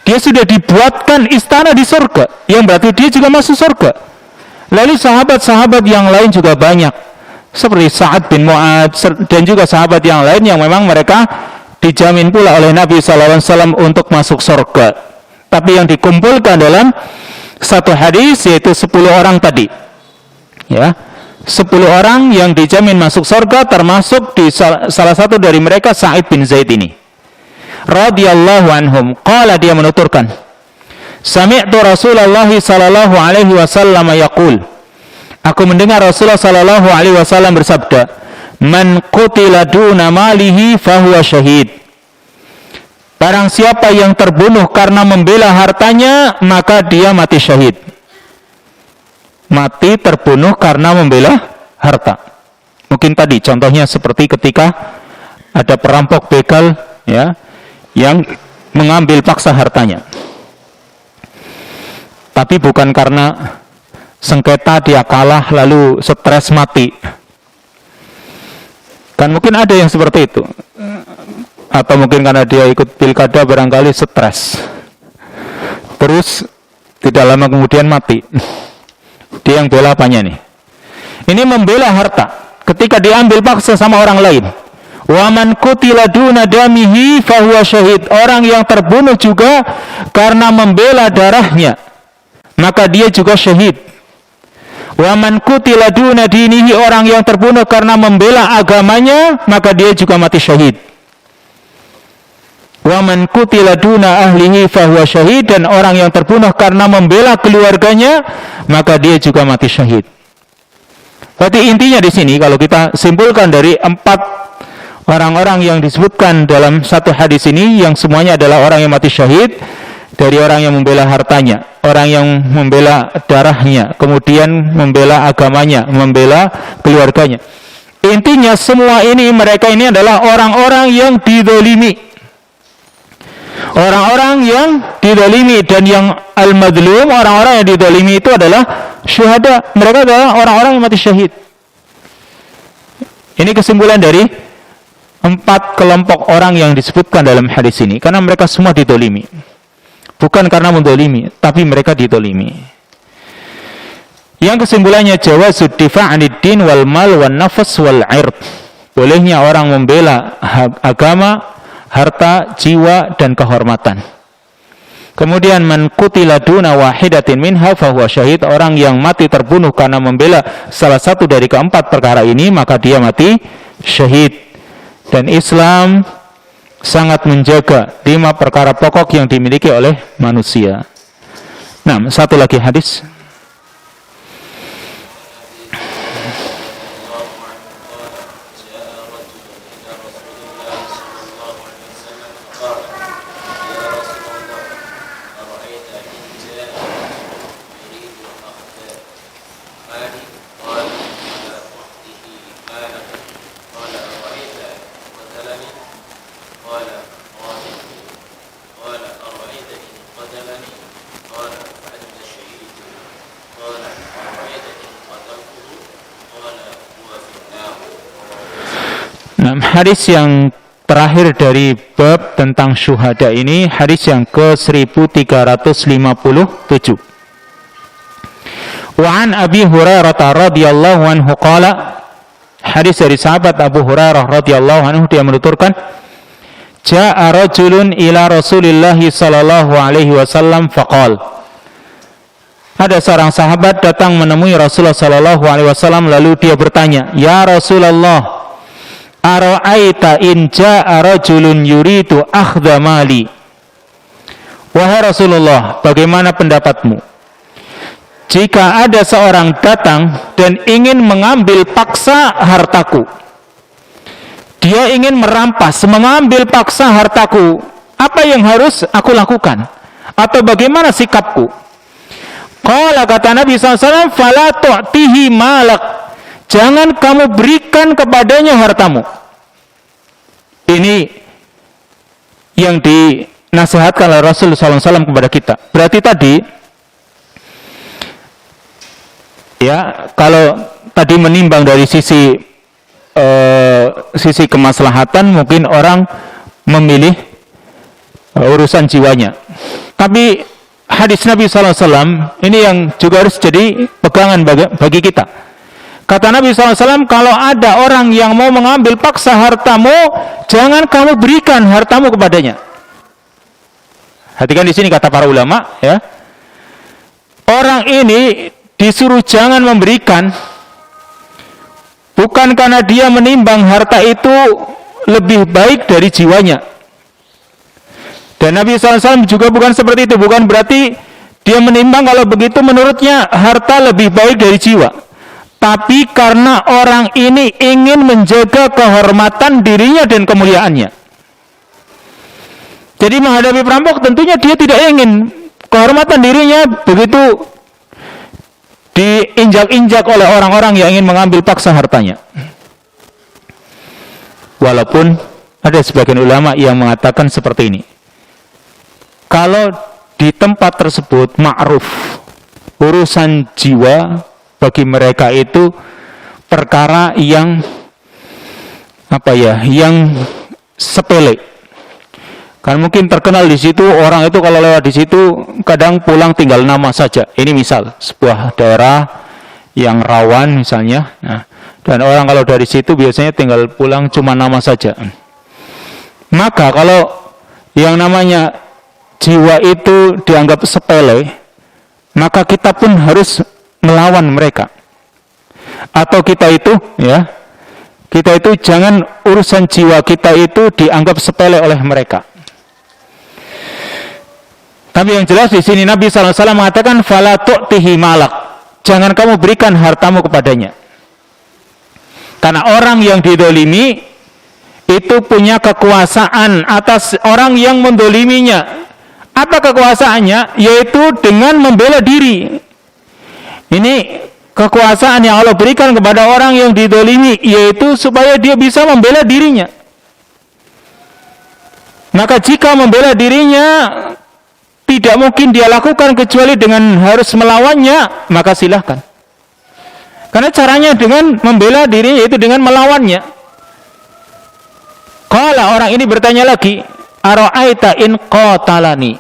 Dia sudah dibuatkan istana di surga, yang berarti dia juga masuk surga. Lalu sahabat-sahabat yang lain juga banyak, seperti Sa'ad bin Mu'ad dan juga sahabat yang lain yang memang mereka dijamin pula oleh Nabi SAW untuk masuk surga. Tapi yang dikumpulkan dalam satu hadis yaitu 10 orang tadi. Ya, 10 orang yang dijamin masuk surga, termasuk di salah satu dari mereka Sa'id bin Zaid ini. Radhiyallahu anhum. Qala, dia menuturkan, sami'tu Rasulullah sallallahu alaihi wasallam yaqul, aku mendengar Rasulullah sallallahu alaihi wasallam bersabda, man qutila duna malihi fahuwa syahid. Barang siapa yang terbunuh karena membela hartanya, maka dia mati syahid. Mati terbunuh karena membela harta. Mungkin tadi contohnya seperti ketika ada perampok begal, ya, yang mengambil paksa hartanya. Tapi bukan karena sengketa dia kalah lalu stres mati. Kan mungkin ada yang seperti itu. Atau mungkin karena dia ikut pilkada barangkali stres. Terus tidak lama kemudian mati. Dia yang bela apanya nih? Ini membela harta ketika diambil paksa sama orang lain. Wa man qutila duna damihi fahuwa syahid. Orang yang terbunuh juga karena membela darahnya, maka dia juga syahid. Wa man qutila duna dinihi. Orang yang terbunuh karena membela agamanya, maka dia juga mati syahid. Wa man qutila duna ahlihi fahuwa syahid. Dan orang yang terbunuh karena membela keluarganya, maka dia juga mati syahid. Berarti intinya di sini kalau kita simpulkan dari 4 orang-orang yang disebutkan dalam satu hadis ini, yang semuanya adalah orang yang mati syahid, dari orang yang membela hartanya, orang yang membela darahnya, kemudian membela agamanya, membela keluarganya. Intinya semua ini, mereka ini adalah orang-orang yang didolimi. Orang-orang yang didolimi, dan yang al-madlum, orang-orang yang didolimi itu adalah syuhada. Mereka adalah orang-orang yang mati syahid. Ini kesimpulan dari 4 kelompok orang yang disebutkan dalam hadis ini, karena mereka semua didolimi. Bukan karena mendolimi, tapi mereka didolimi. Yang kesimpulannya, jawazud difa' anid din wal mal wan nafas wal 'ird. Bolehnya orang membela agama, harta, jiwa, dan kehormatan. Kemudian man qutila duna wahidatin minha fahuwa syahid. Orang yang mati terbunuh karena membela salah satu dari keempat perkara ini, maka dia mati syahid. Dan Islam sangat menjaga 5 perkara pokok yang dimiliki oleh manusia. Nah, satu lagi hadis. Hadis yang terakhir dari bab tentang syuhada ini, hadis yang ke-1357. Wa an Abi Hurairah radhiyallahu anhu qala, hadis dari sahabat Abu Hurairah radhiyallahu anhu, dia menuturkan, jaa rajulun ila Rasulillah sallallahu alaihi wasallam faqal, ada seorang sahabat datang menemui Rasulullah sallallahu alaihi wasallam, lalu dia bertanya, "Ya Rasulullah, ara'aita in jaa'a rajulun yuridu akhdha mali?" Wahai Rasulullah, bagaimana pendapatmu jika ada seorang datang dan ingin mengambil paksa hartaku? Dia ingin merampas, mengambil paksa hartaku. Apa yang harus aku lakukan? Atau bagaimana sikapku? Qala, kata Nabi SAW, fala tu'tihi malak. Jangan kamu berikan kepadanya hartamu. Ini yang dinasihatkan oleh Rasul SAW kepada kita. Berarti tadi, ya, kalau tadi menimbang dari sisi kemaslahatan, mungkin orang memilih urusan jiwanya. Tapi hadis Nabi SAW ini yang juga harus jadi pegangan bagi kita. Kata Nabi SAW, kalau ada orang yang mau mengambil paksa hartamu, jangan kamu berikan hartamu kepadanya. Perhatikan di sini kata para ulama, ya. Orang ini disuruh jangan memberikan, bukan karena dia menimbang harta itu lebih baik dari jiwanya. Dan Nabi SAW juga bukan seperti itu. Bukan berarti dia menimbang kalau begitu menurutnya harta lebih baik dari jiwa. Tapi karena orang ini ingin menjaga kehormatan dirinya dan kemuliaannya. Jadi menghadapi perampok tentunya dia tidak ingin kehormatan dirinya begitu diinjak-injak oleh orang-orang yang ingin mengambil paksa hartanya. Walaupun ada sebagian ulama yang mengatakan seperti ini. Kalau di tempat tersebut ma'ruf, urusan jiwa bagi mereka itu perkara yang yang sepele. Kan mungkin terkenal di situ, orang itu kalau lewat di situ kadang pulang tinggal nama saja. Ini misal sebuah daerah yang rawan misalnya. Nah, dan orang kalau dari situ biasanya tinggal pulang cuma nama saja. Maka kalau yang namanya jiwa itu dianggap sepele, maka kita pun harus melawan mereka. Atau kita itu jangan urusan jiwa kita itu dianggap sepele oleh mereka. Tapi yang jelas di sini Nabi SAW mengatakan fala tu'tihi malak. Jangan kamu berikan hartamu kepadanya. Karena orang yang didolimi itu punya kekuasaan atas orang yang mendoliminya. Apa kekuasaannya? Yaitu dengan membela diri. Ini kekuasaan yang Allah berikan kepada orang yang didolimi, yaitu supaya dia bisa membela dirinya. Maka jika membela dirinya tidak mungkin dia lakukan kecuali dengan harus melawannya, maka silahkan. Karena caranya dengan membela dirinya, yaitu dengan melawannya. Qala, orang ini bertanya lagi, ara'aita in qatalani.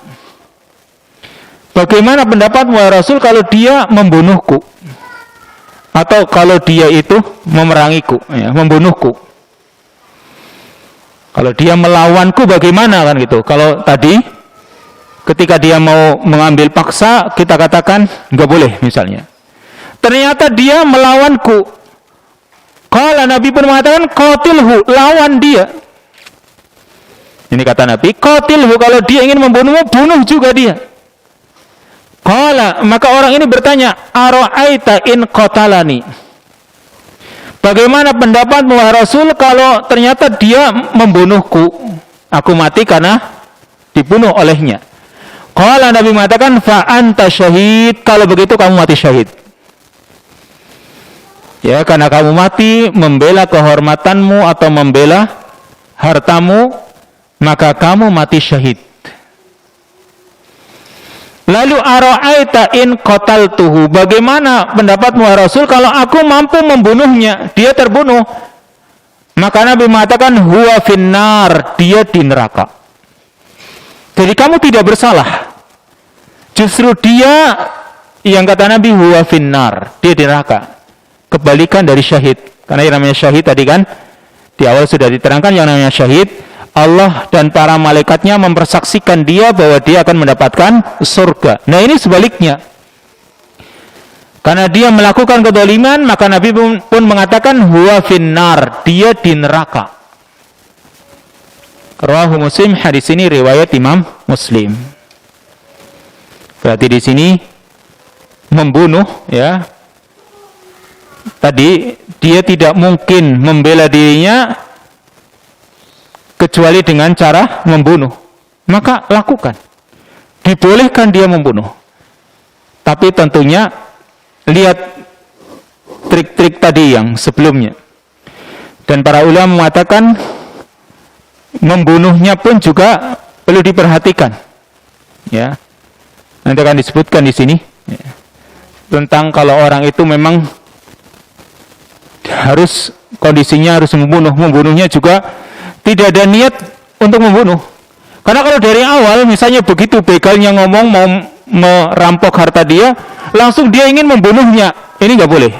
Bagaimana pendapatmu ya Rasul kalau dia membunuhku? Atau kalau dia itu memerangiku, ya, membunuhku? Kalau dia melawanku bagaimana kan gitu? Kalau tadi ketika dia mau mengambil paksa, kita katakan enggak boleh misalnya. Ternyata dia melawanku. Kalau Nabi pun mengatakan qatilhu, lawan dia. Ini kata Nabi, qatilhu, kalau dia ingin membunuhmu, bunuh juga dia. Qala, maka orang ini bertanya, ara'aita in qatalani. Bagaimana pendapatmu ya Rasul kalau ternyata dia membunuhku? Aku mati karena dibunuh olehnya. Qala, Nabi mengatakan fa anta syahid. Kalau begitu kamu mati syahid. Ya, karena kamu mati membela kehormatanmu atau membela hartamu, maka kamu mati syahid. Lalu ara'aita in qataltuhu. Bagaimana pendapatmu ya Rasul kalau aku mampu membunuhnya, dia terbunuh? Maka Nabi mengatakan huwa finnar, dia di neraka. Jadi kamu tidak bersalah. Justru dia yang kata Nabi huwa finnar, dia di neraka. Kebalikan dari syahid. Karena yang namanya syahid tadi kan di awal sudah diterangkan, yang namanya syahid Allah dan para malaikatnya mempersaksikan dia bahwa dia akan mendapatkan surga. Nah ini sebaliknya. Karena dia melakukan kezaliman, maka Nabi pun mengatakan huwa finnar, dia di neraka. Rawahu Muslim, hadis ini riwayat Imam Muslim. Berarti di sini membunuh, ya. Tadi dia tidak mungkin membela dirinya kecuali dengan cara membunuh. Maka lakukan. Dibolehkan dia membunuh. Tapi tentunya lihat trik-trik tadi yang sebelumnya. Dan para ulama mengatakan membunuhnya pun juga perlu diperhatikan. Ya. Nanti akan disebutkan di sini, ya, tentang kalau orang itu memang harus kondisinya harus membunuhnya juga tidak ada niat untuk membunuh. Karena kalau dari awal misalnya begitu begalnya ngomong mau merampok harta dia, langsung dia ingin membunuhnya, ini nggak boleh.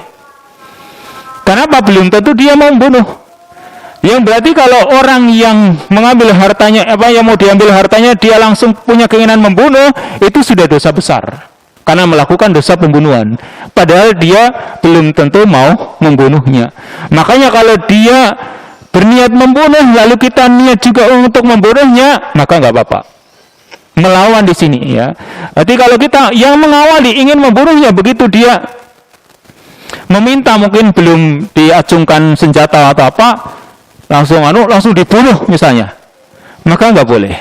Kenapa? Belum tentu dia mau membunuh. Yang berarti kalau orang yang mengambil hartanya, yang mau diambil hartanya, dia langsung punya keinginan membunuh, itu sudah dosa besar. Karena melakukan dosa pembunuhan. Padahal dia belum tentu mau membunuhnya. Makanya kalau dia berniat membunuh, lalu kita niat juga untuk membunuhnya, maka nggak apa-apa. Melawan di sini, ya. Berarti kalau kita yang mengawali ingin membunuhnya, begitu dia meminta, mungkin belum diacungkan senjata atau apa, langsung dibunuh misalnya, maka nggak boleh.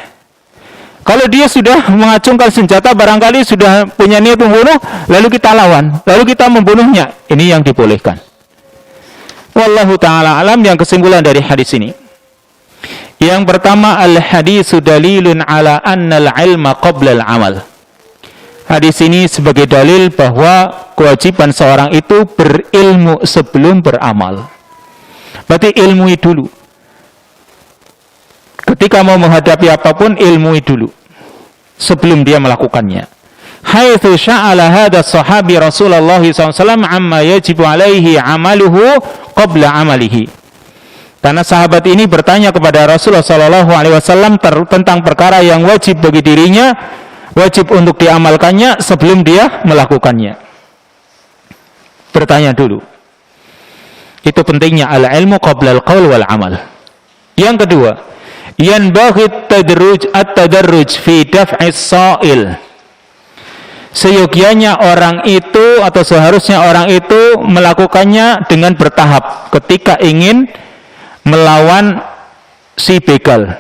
Kalau dia sudah mengacungkan senjata, barangkali sudah punya niat membunuh, lalu kita lawan, lalu kita membunuhnya, ini yang dibolehkan. Wallahu ta'ala alam. Yang kesimpulan dari hadis ini, yang pertama, al-hadisu dalilun ala annal ilma qabla al-amal. Hadis ini sebagai dalil bahwa kewajiban seorang itu berilmu sebelum beramal. Berarti ilmui dulu. Ketika mau menghadapi apapun, ilmui dulu sebelum dia melakukannya. Haitsu sya'ala hadha sahabi Rasulullah SAW amma yajibu alaihi amaluhu qabla amalihi. Karena sahabat ini bertanya kepada Rasulullah SAW tentang perkara yang wajib bagi dirinya, wajib untuk diamalkannya sebelum dia melakukannya. Bertanya dulu. Itu pentingnya al-ilmu qabla al-qaul wal amal. Yang kedua, yanbaghi at-tadarruj fi daf'is sa'il. Seyogianya orang itu atau seharusnya orang itu melakukannya dengan bertahap ketika ingin melawan si begal.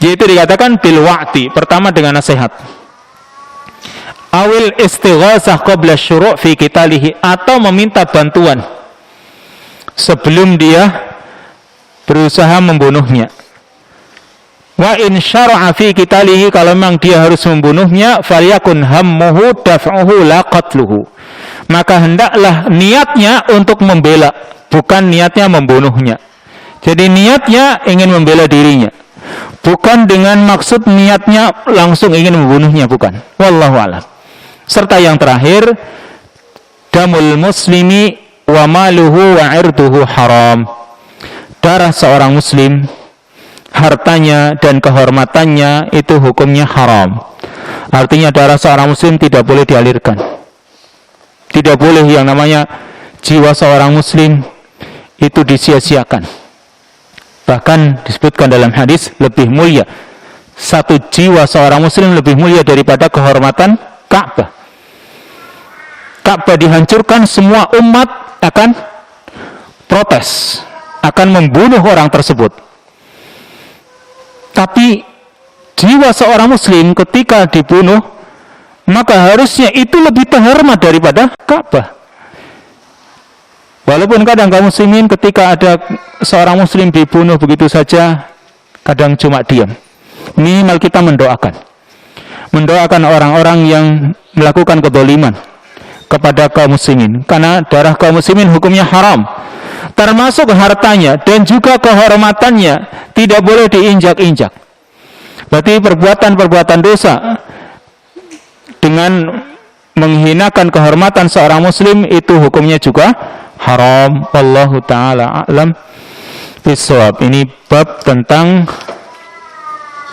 Yaitu dikatakan bil wa'ti, pertama dengan nasihat. Awil istighasah qabla syuru' fi qitalihi, atau meminta bantuan sebelum dia berusaha membunuhnya. Wa in syara'a fi qitalihi, kalau memang dia harus membunuhnya, falyakun hammuhu daf'uhu la qatluhu, maka hendaklah niatnya untuk membela, bukan niatnya membunuhnya. Jadi niatnya ingin membela dirinya, bukan dengan maksud niatnya langsung ingin membunuhnya, bukan. Wallahu a'lam. Serta yang terakhir, damul muslimi wa maluhu wa irduhu haram. Darah seorang muslim, hartanya dan kehormatannya itu hukumnya haram. Artinya darah seorang muslim tidak boleh dialirkan. Tidak boleh yang namanya jiwa seorang muslim itu disia-siakan. Bahkan disebutkan dalam hadis, lebih mulia satu jiwa seorang muslim lebih mulia daripada kehormatan Ka'bah. Ka'bah dihancurkan, semua umat akan protes, akan membunuh orang tersebut. Tapi jiwa seorang muslim ketika dibunuh, maka harusnya itu lebih terhormat daripada Ka'bah. Walaupun kadang kaum muslimin ketika ada seorang muslim dibunuh begitu saja, kadang cuma diam. Minimal kita mendoakan orang-orang yang melakukan kezaliman kepada kaum muslimin, karena darah kaum muslimin hukumnya haram, termasuk hartanya dan juga kehormatannya tidak boleh diinjak-injak. Berarti perbuatan-perbuatan dosa dengan menghinakan kehormatan seorang muslim itu hukumnya juga haram. Wallahu ta'ala a'lam bissawab. Ini bab tentang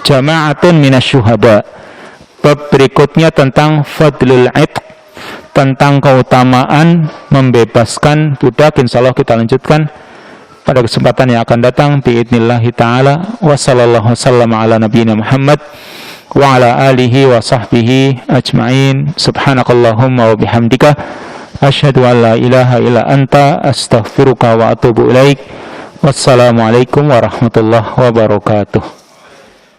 jama'atun minasyuhada. Bab berikutnya tentang fadlul itq, tentang keutamaan membebaskan budak. Insyaallah kita lanjutkan pada kesempatan yang akan datang biidnillahi ta'ala. Wa sallallahu wasallam ala nabiyyina Muhammad wa ala alihi wa sahbihi ajma'in. Subhanakallahumma wa bihamdika asyhadu an la ilaha illa anta astaghfiruka wa atubu ilaik. Wassalamualaikum warahmatullahi wabarakatuh.